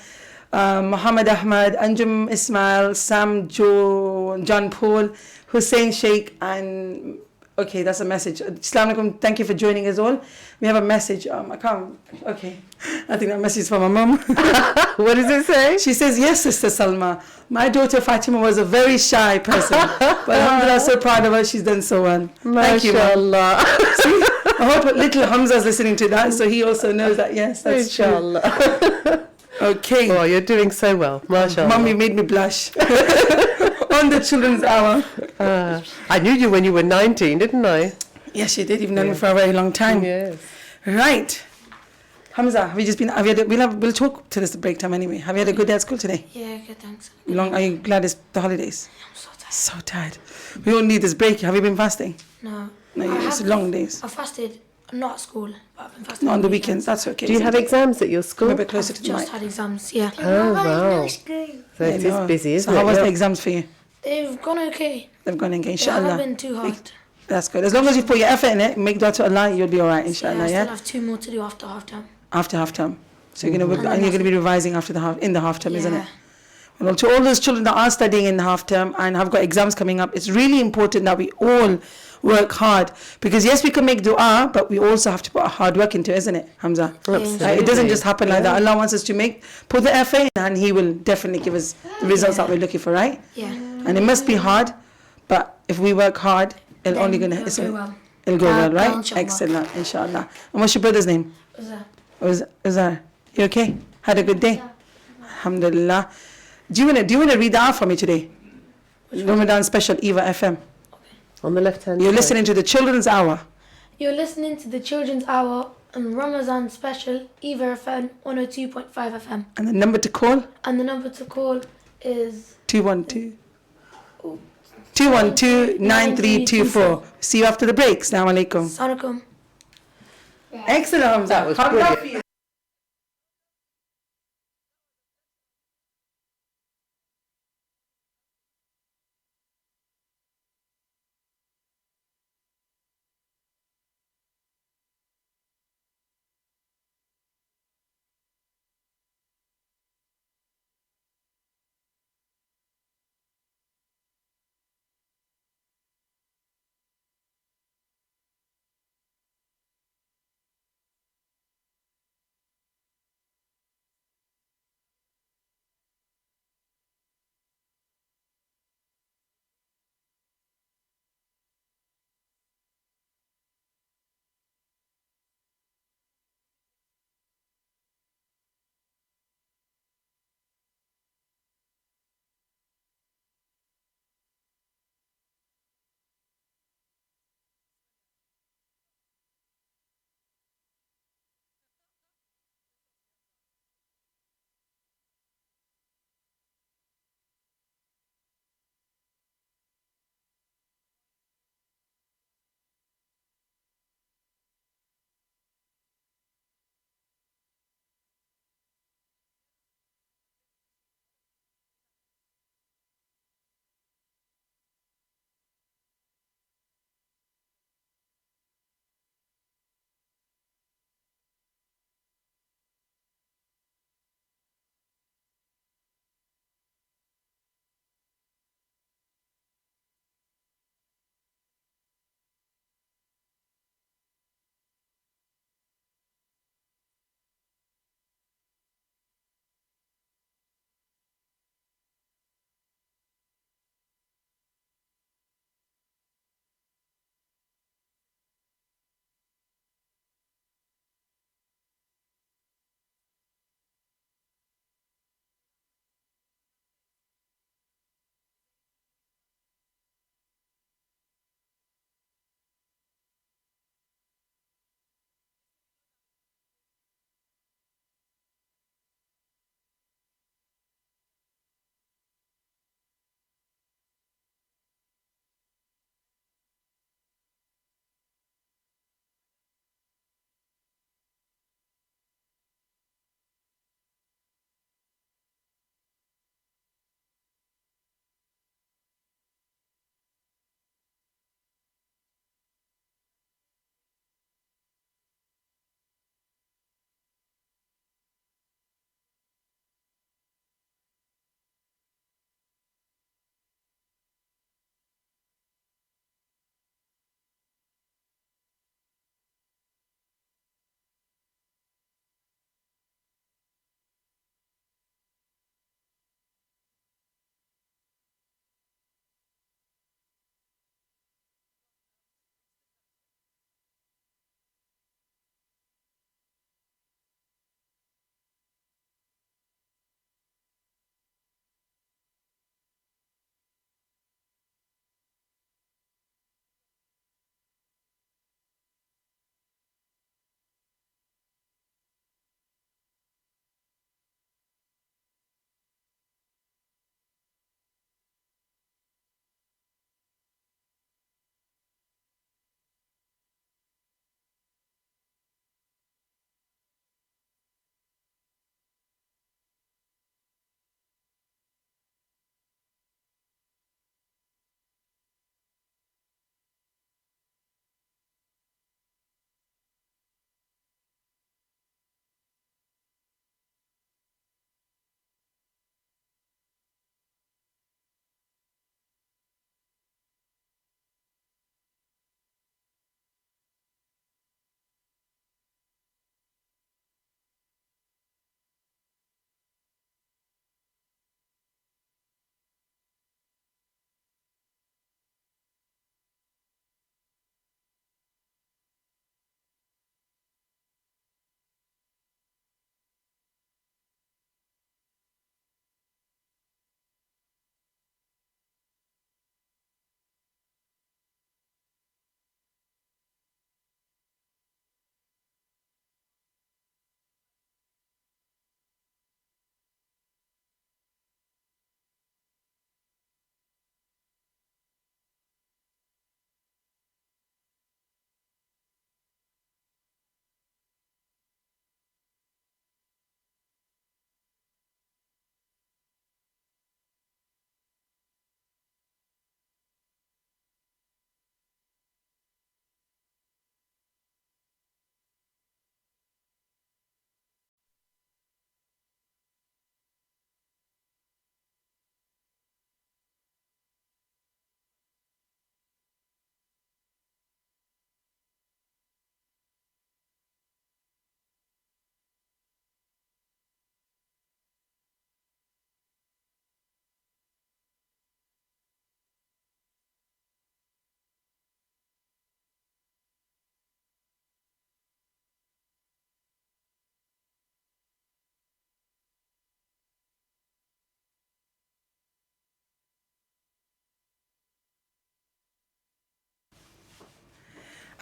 Muhammad Ahmad, Anjum Ismail, Sam John Paul, Hussein Sheikh, and okay, that's a message. Assalamu alaikum, thank you for joining us all. We have a message. I can't. Okay, I think that message is from my mum. What does it say? She says, "Yes, Sister Salma, my daughter Fatima was a very shy person, but alhamdulillah, so proud of her. She's done so well. Thank you, Mom." See, I hope little Hamza's listening to that, so he also knows that. Yes, that's Inshallah. true. Okay. Oh, you're doing so well. MashaAllah. Mum, you made me blush. On the children's hour. I knew you when you were 19, didn't I? Yes, you did. You've known me for a very long time. Yes. Right. Hamza, have you just been? We'll talk to this break time anyway. Have you had a good day at school today? Yeah, good, thanks. Are you glad it's the holidays? I'm so tired. So tired. We all need this break. Have you been fasting? No. No, it's long days. I fasted, not at school, but I've been fasting On the weekends, that's okay. Do you have exams at your school? A bit closer to the just mic. had exams, yeah. Oh, wow. So I it know. is busy, isn't So it? how was the Yeah. exams for you? They've gone okay. They've gone in, They inshallah. haven't been too hard. That's good. As long as you put your effort in it, make dua to Allah, you'll be alright, Yeah, inshallah, I yeah? still have 2 more to do after half term. After half term. So you're gonna be revising after in the half term, isn't it? Yeah. Well, to all those children that are studying in the half term and have got exams coming up, it's really important that we all work hard, because yes, we can make dua, but we also have to put our hard work into it, isn't it, Hamza? Absolutely. It doesn't just happen like that. Allah wants us to put the effort in, and He will definitely give us the results that we're looking for, right? Yeah. And it must be hard, but if we work hard, it'll only gonna It'll go well. it'll go well, right? Inshallah. Excellent, inshallah. And what's your brother's name? Was that? Uzar. You okay? Had a good day? Alhamdulillah. Do you wanna read that out for me today? Ramadan special EAVA FM. On the left-hand You're side. listening to the Children's Hour. You're listening to the Children's Hour on Ramadan special, EAVA FM 102.5 FM. And the number to call? And the number to call is 212 212-9324. See you after the break. Assalamu alaikum. Assalamualaikum. Excellent, Hamza. That was brilliant.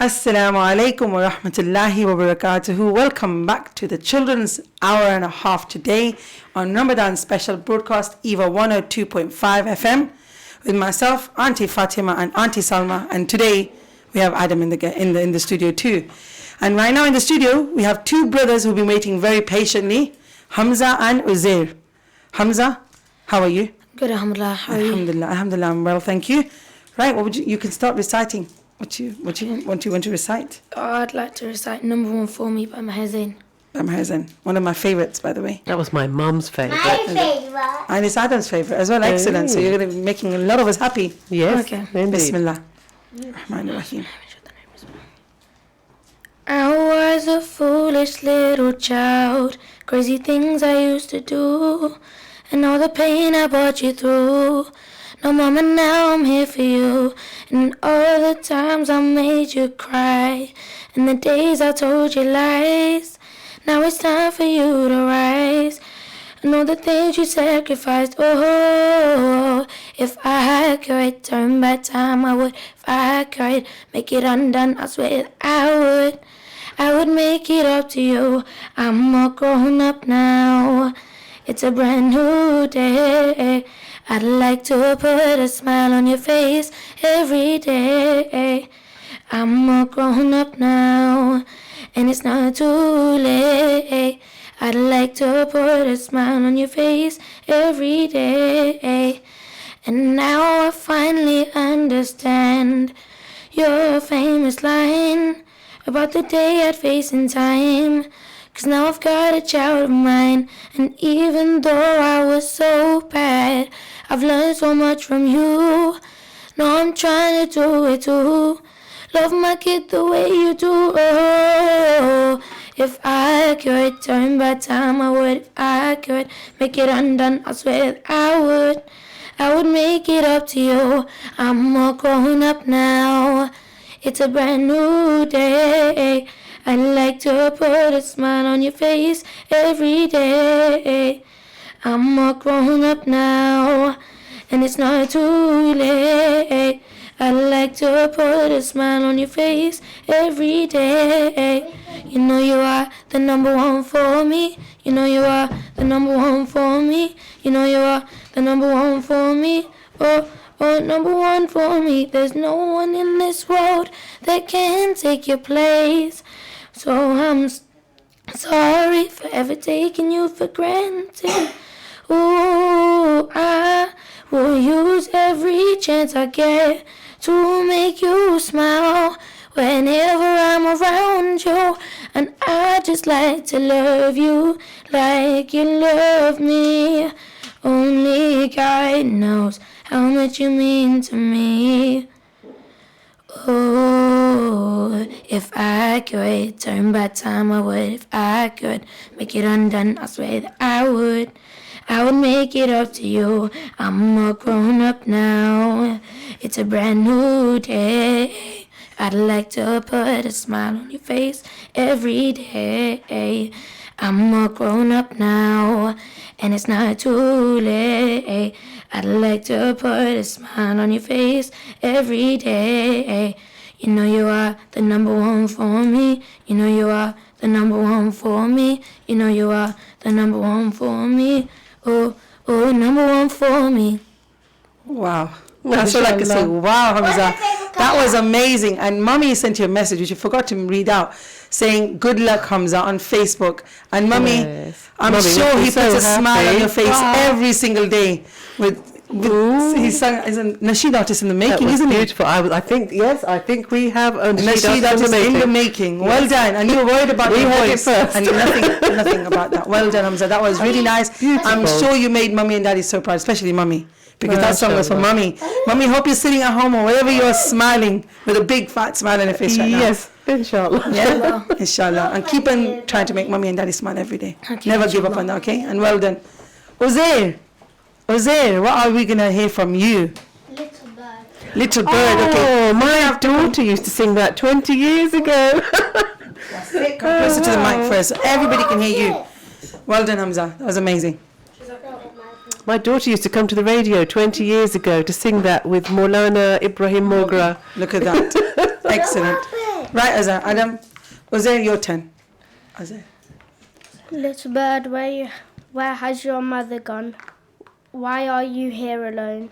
Assalamu alaikum wa rahmatullahi wa barakatuhu. Welcome back to the Children's Hour and a Half today on Ramadan special broadcast EAVA 102.5 FM with myself, Auntie Fatima and Auntie Salma, and today we have Adam in the studio too. And right now in the studio we have two brothers who've been waiting very patiently, Hamza and Uzair. Hamza, how are you? Good, alhamdulillah. How are you? Alhamdulillah, I'm well, thank you. Right, you can start reciting. What you want to recite? I'd like to recite Number One for Me by Mahmouda. One of my favourites, by the way. That was my mum's favourite. My favourite. And it's Adam's favourite as well. Excellent. So you're going to be making a lot of us happy. Yes, Okay. indeed. Bismillah. Rahman Rahim. I was a foolish little child. Crazy things I used to do. And all the pain I brought you through. No, mama, now I'm here for you. And all the times I made you cry. And the days I told you lies. Now it's time for you to rise. And all the things you sacrificed. Oh, if I could turn back time, I would. If I could make it undone, I swear I would. I would make it up to you. I'm all grown up now. It's a brand new day. I'd like to put a smile on your face every day. I'm all grown up now, and it's not too late. I'd like to put a smile on your face every day. And now I finally understand your famous line about the day I'd face in time. 'Cause now I've got a child of mine, and even though I was so bad, I've learned so much from you. Now I'm trying to do it too. Love my kid the way you do. Oh, if I could turn back time, I would. If I could make it undone, I swear that I would. I would make it up to you. I'm all grown up now. It's a brand new day. I'd like to put a smile on your face every day. I'm all grown up now, and it's not too late. I'd like to put a smile on your face every day. You know you are the number one for me. You know you are the number one for me. You know you are the number one for me. Oh, number one for me. There's no one in this world that can take your place. So I'm sorry for ever taking you for granted. Ooh, I will use every chance I get to make you smile whenever I'm around you. And I just like to love you like you love me. Only God knows how much you mean to me. Oh, if I could turn back time, I would. If I could make it undone, I swear that I would. I would make it up to you. I'm all grown up now. It's a brand new day. I'd like to put a smile on your face every day. I'm all grown up now, and it's not too late. I'd like to put a smile on your face every day. You know you are the number one for me. You know you are the number one for me. You know you are the number one for me. Oh, number one for me. Wow. That's all I can say. Wow, Hamza. That was amazing. And Mummy sent you a message, which you forgot to read out, saying, good luck, Hamza, on Facebook. And Mummy, Yes. I'm Mummy sure must he be so puts a smile on your face happy. every single day. He's a nasheed artist in the That making, was isn't he? beautiful. I think we have a Nasheed artist in the making. Well done. And you were worried about your heard it voice. first. And nothing about that. Well done, Hamza. That was really nice. Beautiful. I'm sure you made Mummy and Daddy so proud, especially Mummy. Because that song was for Mummy. Mummy, hope you're sitting at home or wherever you're smiling with a big fat smile on your face right now. Yes, inshallah. Yeah, inshallah. And keep on trying to make Mummy and Daddy smile every day. Never give up on that, okay? And well done. Uzair, what are we going to hear from you? Little bird. Little bird, okay. Oh, my daughter used to sing that 20 years ago. That's it. Come closer to the mic first so everybody can hear you. Well done, Hamza. That was amazing. My daughter used to come to the radio 20 years ago to sing that with Maulana Ibrahim Mogra. Look at that. Excellent. Right, Azhar. Adam, was there your turn? Azhar. Little bird, where has your mother gone? Why are you here alone?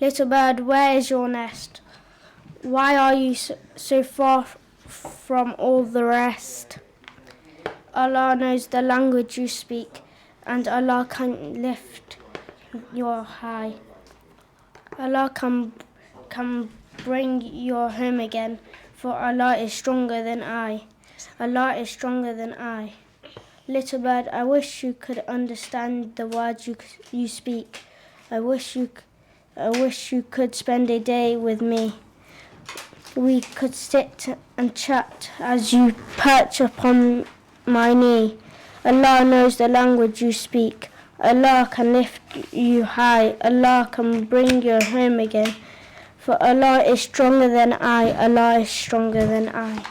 Little bird, where is your nest? Why are you so far from all the rest? Allah knows the language you speak, and Allah can lift your high. Allah can bring you home again, for Allah is stronger than I. Allah is stronger than I. Little bird, I wish you could understand the words you speak. I wish you could spend a day with me. We could sit and chat as you perch upon my knee. Allah knows the language you speak. Allah can lift you high. Allah can bring you home again. For Allah is stronger than I. Allah is stronger than I.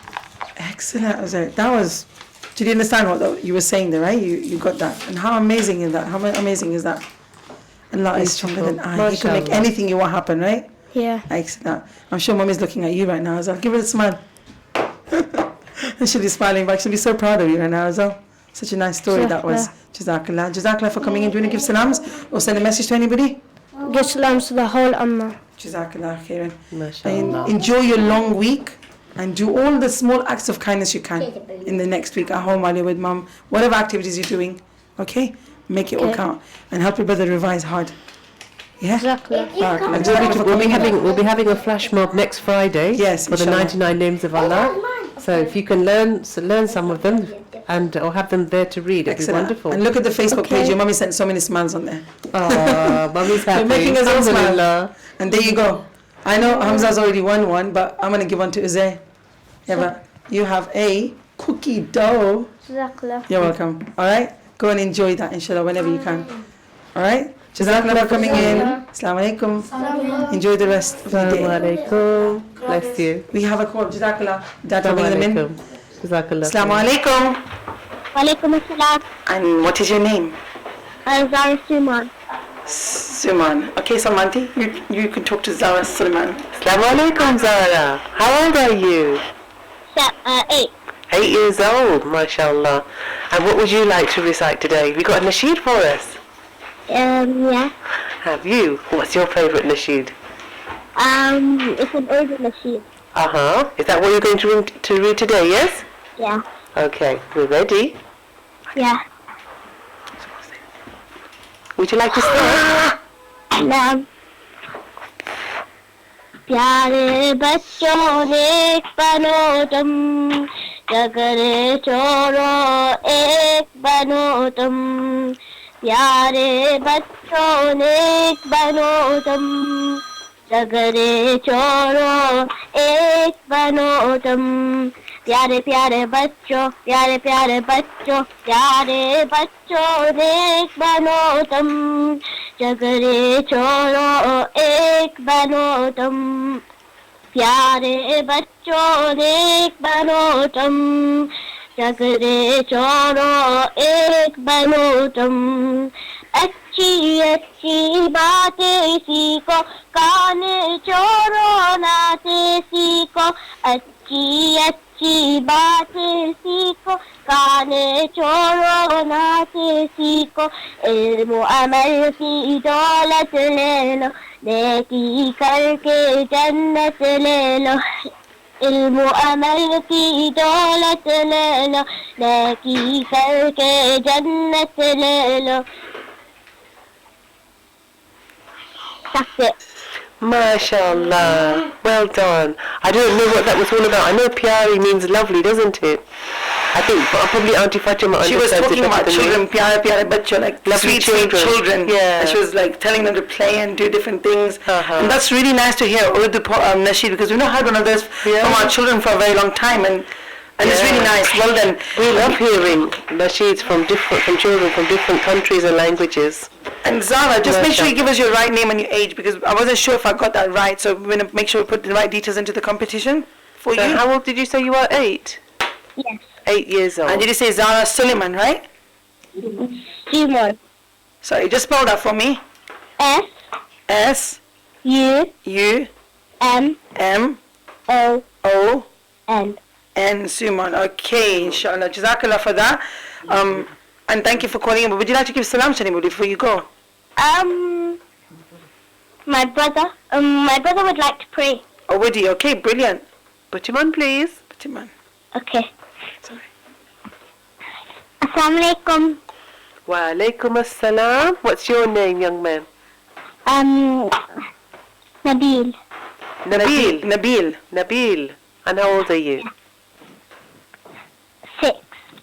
Excellent, Azhar. That was... Did you understand what you were saying there, right? You got that. And how amazing is that? How amazing is that? Allah is stronger than I. He can make anything you want happen, right? Yeah. Excellent. I'm sure Mommy's looking at you right now, Azhar. Give her a smile. She'll be smiling back. She'll be so proud of you right now, Azhar. Such a nice story that was. Jazakallah. Jazakallah for coming in. Do you want to give salams or send a message to anybody? Give salams to the whole ummah. Jazakallah khairan. MashaAllah. Enjoy your long week and do all the small acts of kindness you can in the next week at home while you're with mum. Whatever activities you're doing, okay? Make it all count and help your brother revise hard. Yeah? Jazakallah. We'll be having a flash mob next Friday. Yes, for the inshallah. 99 names of Allah. So if you can learn some of them or have them there to read, it'd be wonderful. And look at the Facebook page. Your mummy sent so many smiles on there. Oh, mummy's happy. You're making us all smile. Alhamdulillah. And there you go. I know Hamza's already won one, but I'm going to give one to Uzair. Yeah, but you have a cookie dough. Jazakallah. You're welcome. All right? Go and enjoy that, inshallah, whenever you can. All right? Jazakallah for coming in. Assalamu alaikum. Enjoy the rest of the day. Assalamu alaikum. Bless you. We have a call. Jazakallah. Dad for bringing them in. Jazakallah. Assalamu alaikum. Walaikum assalam. And what is your name? Zara Suman. Suman. Okay, Salmanti, you can talk to Zara Suleiman. Assalamu alaikum, Zara. How old are you? 8. 8 years old, mashallah. And what would you like to recite today? Have you got a nasheed for us? Yeah. Have you? What's your favourite nasheed? It's an Urdu nasheed. Uh-huh. Is that what you're going to read today, yes? Yeah. Okay, we're ready. Yeah. Would you like to start? नाम प्यारे बच्चों नेक बनो तुम जगरे छोड़ो एक बनो तुम प्यारे बच्चों नेक बनो तुम जगरे छोड़ो एक बनो तुम प्यारे प्यारे बच्चों प्यारे प्यारे बच्चों प्यारे बच्चों नेक बनो तुम जगरे छोड़ो एक बनो तुम प्यारे बच्चों नेक बनो तुम जगरे छोड़ो एक बनो तुम अच्छी अच्छी बातें सीखो कान छोड़ो नाते सीखो अच्छी अच्छी बातें सीखो कान छोड़ो नाते सीखो इल्म अमल की दौलत ले लो नेकी करके जन्नत ले लो इल्म अमल की दौलत ले लो नेकी करके जन्नत ले लो That's it. MashaAllah. Well done. I don't know what that was all about. I know pyari means lovely, doesn't it? I think probably Auntie Fatima She was understands talking it better about than me. children, pyare pyare bachcho, like Lovely sweet children. Yeah. And she was like telling them to play and do different things. Uh-huh. And that's really nice to hear Urdu nasheed because we've not had one of those from our children for a very long time, and it's really nice. Well done. We love hearing nasheeds from children from different countries and languages. And Zara, just make sure you give us your right name and your age because I wasn't sure if I got that right. So we're going to make sure we put the right details into the competition for So you. how old did you say you are? 8? Yes. 8 years old. And did you say Zara Suleiman, right? Simon. Sorry, just spell that for me. S S U U M M O O N. And Suman. Okay, inshallah. Jazakallah for that. And thank you for calling in. But would you like to give salam to anybody before you go? My brother would like to pray. Oh, would he? Okay, brilliant. Put him on, please. Put him on. Okay. Sorry. Assalamu alaikum. Wa alaikum assalam. What's your name, young man? Nabil. Nabil. And how old are you? 6.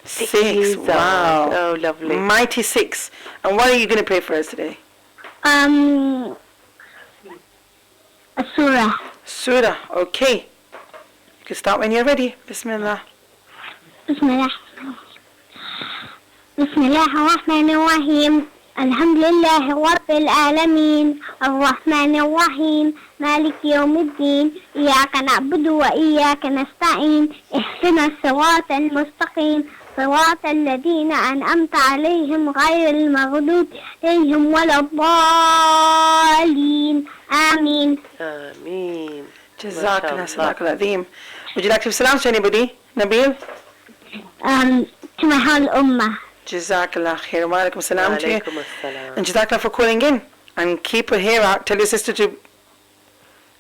6. Wow. Oh, lovely. Mighty 6. And what are you going to pray for us today? A surah. Surah. Okay. You can start when you're ready. Bismillah. Bismillah. Bismillah ar-Rahman ar-Rahim. Alhamdulillah Rabbil Alameen. Ar-Rahman ar-Rahim. Malik Yawmiddin. Iyaka na'budu wa iyaka nasta'in. Ihdina as-sirata al-mustaqim. صراط الذين أنعمت عليهم غير المغضوب عليهم ولا الضالين آمين. Ameen. Jazakallah, Sadaqallah Azim. Would you like to give salam to anybody? Nabil? To my whole ummah. Jazakallah khair. Wa alaikum salam to you. Alaikum assalam. And Jazakallah for calling in. And keep her hair out. Tell your sister to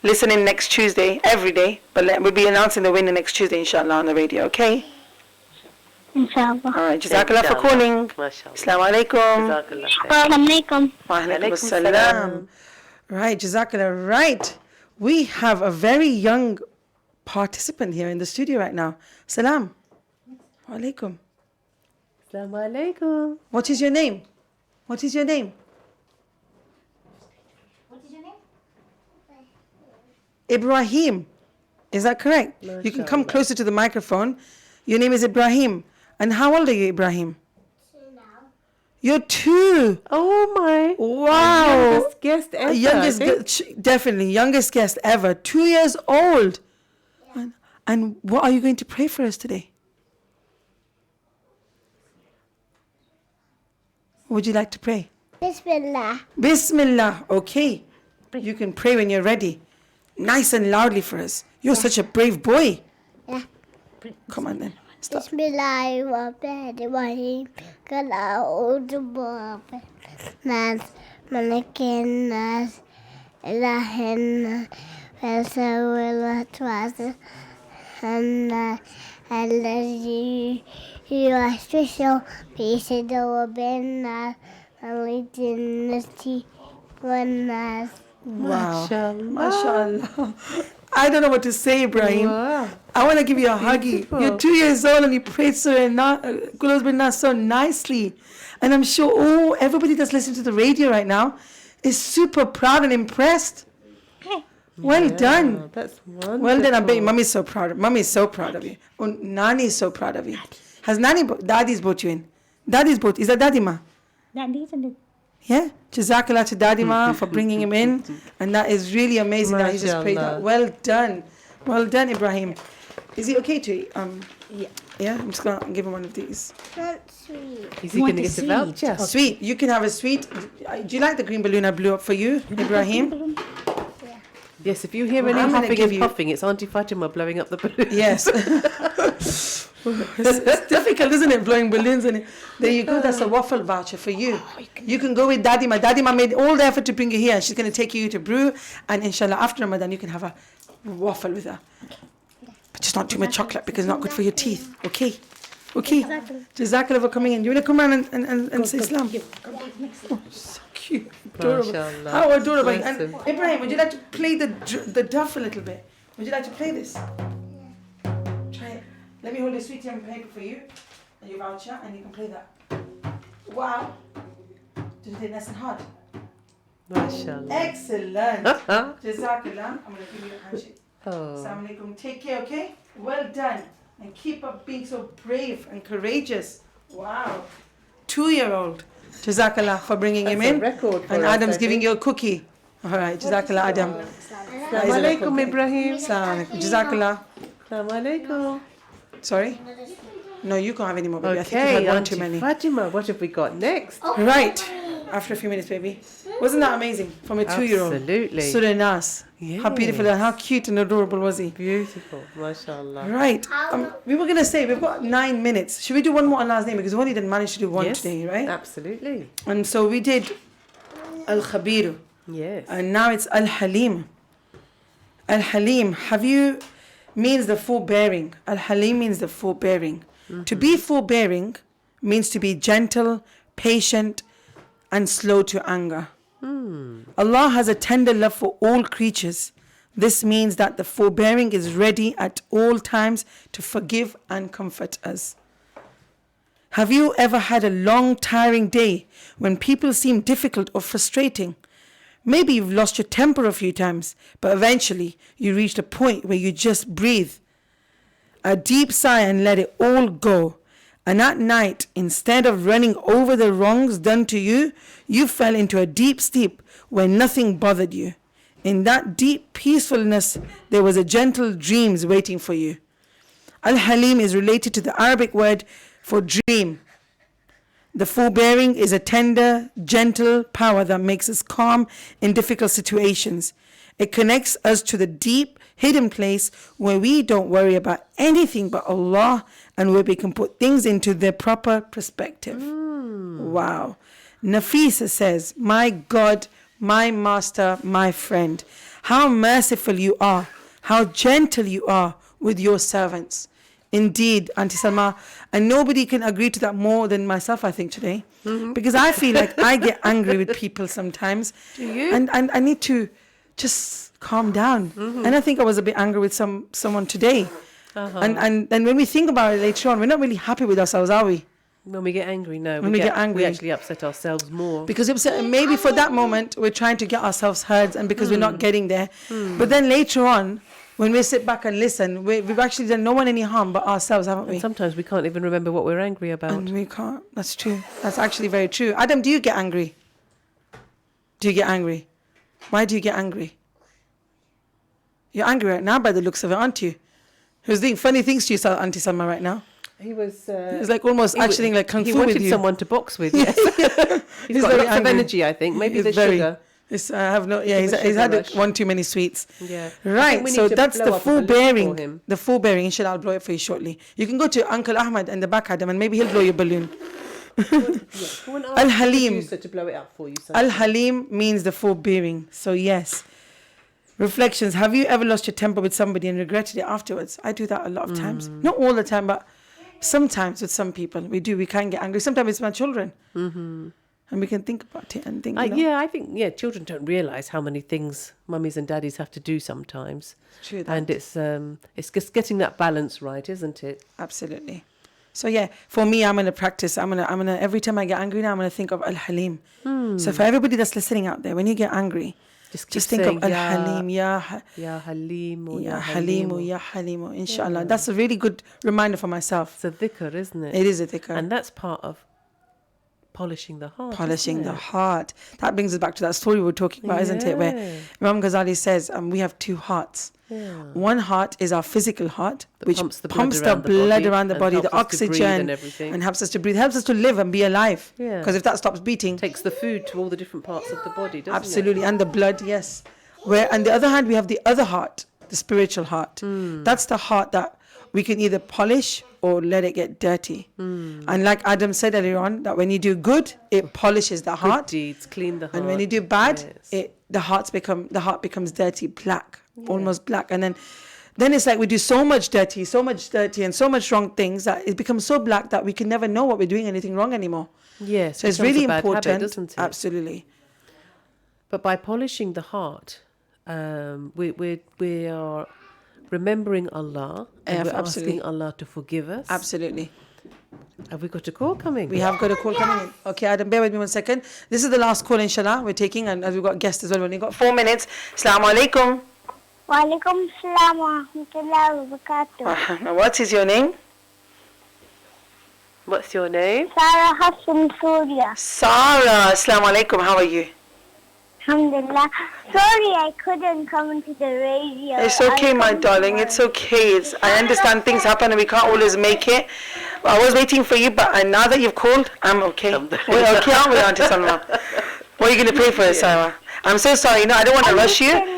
listen in next Tuesday, every day. But we'll be announcing the winner next Tuesday, inshallah, on the radio, okay? Inshallah. Alright, Jazakallah for calling. MashaAllah. Assalamu alaikum. Jazakallah khair. Assalamu alaikum. Wa alaikum Alaikum assalam. salam. Right, Jazakallah. Right. We have a very young participant here in the studio right now. Salam. Wa alaikum. Assalamu alaikum. What is your name? What is your name? Ibrahim. Is that correct? You can come closer to the microphone. Your name is Ibrahim. And how old are you, Ibrahim? 2 now. You're 2. Oh my. Wow. Youngest guest ever. Definitely youngest guest ever. 2 years old. Yeah. And what are you going to pray for us today? What would you like to pray? Bismillah. Bismillah. Okay. You can pray when you're ready. Nice and loudly for us. You're such a brave boy. Yeah. Come on then. Stop. Bismillahirrahmanirrahim. Qul a'udhu bi nas malikin nas ilahin nas falsawil waswas anna alladhi yuwaswisu fi sudurin nas malikin nasi wan nas. Wow. MashaAllah. MashaAllah. I don't know what to say, Ibrahim. Wow. I want to give you a huggy. Beautiful. You're 2 years old and you prayed Qul so nicely. And I'm sure everybody that's listening to the radio right now is super proud and impressed. Well done. That's wonderful. Well done. I bet Mummy's so proud of Mummy's so proud of you. Oh, Nani is so proud of you. Has Daddy's brought you in? Daddy's brought. Is that Daddy Ma? Daddy's in it. Yeah, Jazakallah to Daddy Ma for bringing him in, and that is really amazing that he just prayed that. Well done, Ibrahim. Is he okay to eat? Yeah. I'm just gonna give him one of these. That's sweet. Is he going to get a voucher? Sweet, you can have a sweet. Do you like the green balloon I blew up for you, Ibrahim? Yes, if you hear any I'm gonna huffing give and you- puffing, it's Auntie Fatima blowing up the balloon. Yes. It's difficult, isn't it? Blowing balloons in it. There you go. That's a waffle voucher for you. You can go with Daddy Ma. Daddy Ma made all the effort to bring you here. She's going to take you to brew, and inshallah after Ramadan you can have a waffle with her. But just not too much chocolate because it's not good for your teeth. Okay. Jazakallah for coming in. You want to come around and say Islam? Oh, so cute. Adorable. MashaAllah. How adorable. Bless And him. Ibrahim, would you like to play the duff a little bit? Would you like to play this? Try it. Let me hold a sweet young paper for you and your voucher, and you can play that. Wow. Did you do nice and hard? MashaAllah. Excellent. Jazakallah. I'm going to give you a handshake. Oh. Assalamu alaikum. Take care, okay? Well done. And keep up being so brave and courageous. Wow. 2-year-old. Jazakallah for bringing him That's a in. record for And us, Adam's I giving think. you a cookie. All right. Jazakallah, Adam. Assalamu alaikum, Ibrahim. Assalamu alaikum. Jazakallah. Assalamu alaikum. Sorry? No, you can't have any more, baby. I think you've Okay, had one too Auntie many. Fatima, what have we got next? Right. after a few minutes, baby. Wasn't that amazing? From a 2-year-old. Absolutely. Surah Nas. How beautiful and how cute and adorable was he? Beautiful, mashallah. Right. We were going to say, we've got 9 minutes. Should we do one more on Allah's name? Because we only didn't manage to do one today, right? Absolutely. And so we did Al-Khabir. Yes. And now it's Al-Halim. Al-Halim, means the forbearing. Al-Halim means the forbearing. To be forbearing means to be gentle, patient, and slow to anger. Allah has a tender love for all creatures. This means that the forbearing is ready at all times to forgive and comfort us. Have you ever had a long, tiring day when people seem difficult or frustrating? Maybe you've lost your temper a few times, but eventually you reached a point where you just breathe a deep sigh and let it all go. And at night, instead of running over the wrongs done to you, you fell into a deep sleep where nothing bothered you. In that deep peacefulness, there was a gentle dreams waiting for you. Al-Halim is related to the Arabic word for dream. The forbearing is a tender, gentle power that makes us calm in difficult situations. It connects us to the deep, hidden place where we don't worry about anything but Allah and where we can put things into their proper perspective. Wow. Nafisa says, my God, my master, my friend, how merciful you are, how gentle you are with your servants. Indeed, Auntie Salma, and nobody can agree to that more than myself, I think, today. Because I feel like I get angry with people sometimes. Do you? And I need to just calm down. And I think I was a bit angry with someone today. And when we think about it later on, we're not really happy with ourselves, are we? When we get angry, no. When we get angry. We actually upset ourselves more. Because maybe for that moment, we're trying to get ourselves heard and because we're not getting there. But then later on, when we sit back and listen, we've actually done no one any harm but ourselves, haven't we? And sometimes we can't even remember what we're angry about. And we can't. That's true. That's actually very true. Adam, do you get angry? Do you get angry? Why do you get angry? You're angry right now by the looks of it, aren't you? Who's doing funny things to you, Auntie Salma, right now? He was... He's like almost acting like kung fu with you. He wanted someone to box with, yes. He's got lots of energy, I think. Maybe the sugar. He's had one too many sweets. Yeah. Right, so that's the forbearing. The forbearing, inshallah, I'll blow it for you shortly. You can go to Uncle Ahmad in the back, Adam, and maybe he'll blow your balloon. Al-Halim. To blow it up for you. Al-Halim means the forbearing. So yes. Reflections. Have you ever lost your temper with somebody and regretted it afterwards? I do that a lot of times. Not all the time, but sometimes with some people. We can get angry. Sometimes it's my children. And we can think about it and think, I think children don't realise how many things mummies and daddies have to do sometimes. True that. And it's just getting that balance right, isn't it? Absolutely. So yeah, for me, I'm gonna practice. I'm gonna every time I get angry now, I'm gonna think of Al-Halim. So for everybody that's listening out there, when you get angry, just think of Al-Halim, Ya Halim, Ya Halim, Ya Halim. Inshallah, that's a really good reminder for myself. It's a dhikr, isn't it? It is a dhikr, and that's part of polishing the heart. Polishing the heart. That brings us back to that story we were talking about, isn't it? Where Imam Ghazali says we have two hearts. One heart is our physical heart, which pumps the blood around the body, the oxygen, and helps us to breathe, helps us to live and be alive. Because if that stops beating, takes the food to all the different parts of the body, doesn't it? Absolutely, and the blood, yes. Where on the other hand, we have the other heart, the spiritual heart. That's the heart that we can either polish or let it get dirty. And like Adam said earlier on, that when you do good, it polishes the heart. Good deeds clean the heart. And when you do bad, the heart becomes dirty, black, almost black. And then it's like we do so much dirty and so much wrong things that it becomes so black that we can never know what we're doing anything wrong anymore. Yes. So it's really important, habit, isn't it? Absolutely. But by polishing the heart, we are remembering Allah and we're asking Allah to forgive us. Absolutely. Have we got a call coming? We have got a call coming in. Okay, Adam, bear with me 1 second. This is the last call, inshallah, we're taking, and as we've got guests as well, we've only got 4 minutes. Assalamu alaikum. Wa alaikum assalam wa rahmatullahi wa barakatuh. What is your name? What's your name? Sarah Hassan Surya. Sarah, assalamu alaikum, how are you? Alhamdulillah. Sorry I couldn't come into the radio. It's okay, my darling. It's okay. I understand things happen and we can't always make it. I was waiting for you, but now that you've called, I'm okay. We're okay, aren't we, Auntie Salma? What are you going to pray for us, Sarah? I'm so sorry. No, I don't want to rush you.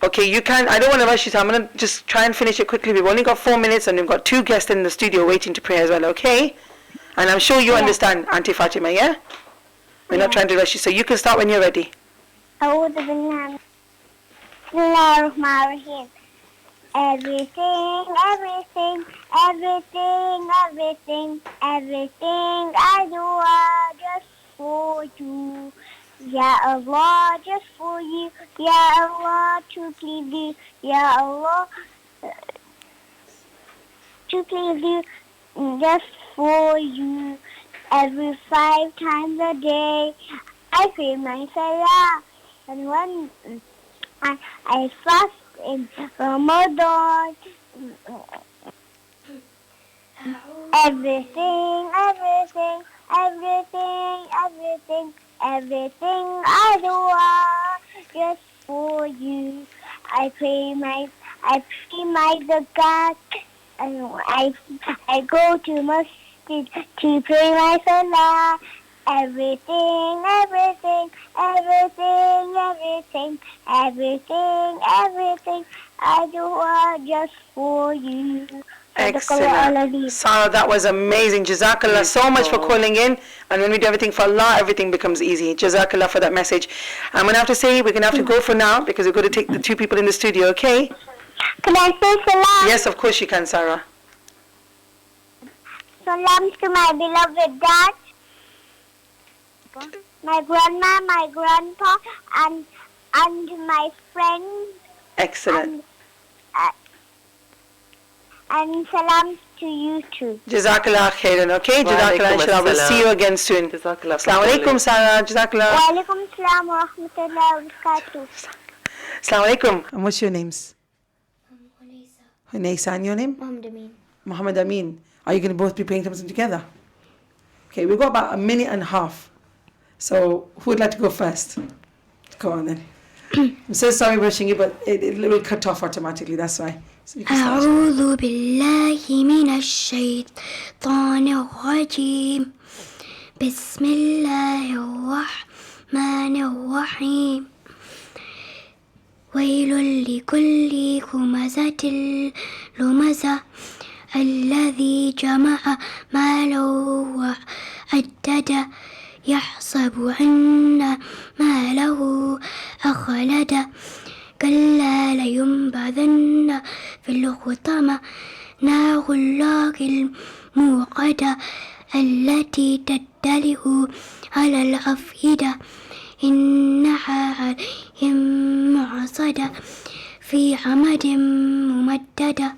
Okay, you can. I don't want to rush you, so I'm going to just try and finish it quickly. We've only got 4 minutes, and we've got 2 guests in the studio waiting to pray as well, okay? And I'm sure you understand, Auntie Fatima, yeah? We're not trying to rush you, so you can start when you're ready. Bismillahirrahmanirrahim. Everything, everything, everything, everything, everything I do just for you. Ya Allah, just for you. Ya Allah, to please you. Ya Allah, to please you, just for you. Every 5 times a day, I pray my salah. And when I fast in Ramadan, everything, everything, everything, everything, everything I do just for you. I pray my zakat, and I go to masjid to pray my salah. Everything, everything, everything, everything, everything, everything I do just for you. Excellent. Sarah, that was amazing. Jazakallah so much for calling in. And when we do everything for Allah, everything becomes easy. Jazakallah for that message. I'm going to have to say we're going to have to go for now because we've got to take the 2 people in the studio, okay? Can I say salam? Yes, of course you can, Sarah. Salam to my beloved dad, my grandma, my grandpa, and my friends. Excellent. And salam to you too. Jazakallah khairan, okay? Jazakallah, inshallah. We'll see you again soon. Jazakallah. Assalamu alaikum, Sarah. Jazakallah. Wa alaikum assalam wa rahmatullahi wa barakatuh. Assalamu alaikum. And what's your names? Hunaysa. And your name? Muhammad Amin. Are you going to both be praying something together? Okay, we've got about 1.5 minutes. So, who would like to go first? Go on then. I'm so sorry rushing you, but it will cut off automatically, that's why. So أعوذ بالله من الشيطان الرجيم بسم الله الرحمن الرحيم ويل لكل همزة لمزة الذي جمع ماله وعدده يحسب أن ماله أخلده كلا لينبذن في الحطمة نار الله الموقدة التي تطلع على الأفئدة إنها عليهم معصدة في عمد ممددة.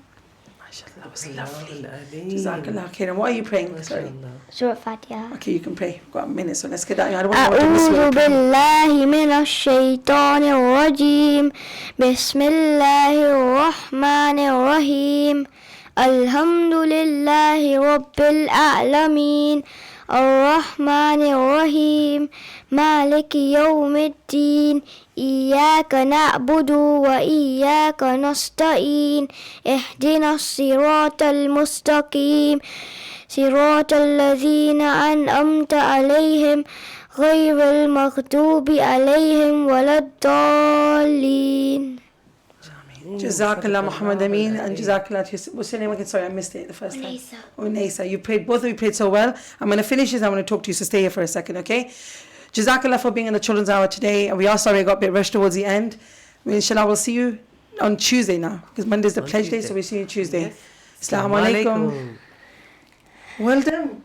That was lovely. Jazakallah khairan. What are you praying? Sorry. Surah Fatiha. Okay, you can pray. We've got 1 minute, so let's get that. I don't want to miss أعوذ بالله من الشيطان الرجيم بسم الله الرحمن الرحيم الحمد لله رب العالمين الرحمن الرحيم مالك يوم الدين إياك نعبد وإياك نستعين اهدنا الصراط المستقيم صراط الذين أنعمت عليهم غير المغضوب عليهم ولا الضالين. Jazakallah Muhammad Amin and Jazakallah. What's your name again? Sorry, I missed it the first time. Unaysa. You prayed, both of you prayed so well. I'm going to finish this. I'm going to talk to you, so stay here for a second, okay? Jazakallah for being in the Children's Hour today. And we are sorry I got a bit rushed towards the end. Inshallah, we'll see you on Tuesday now, because Monday's the pledge day, so we'll see you Tuesday. Assalamu alaikum. Well done.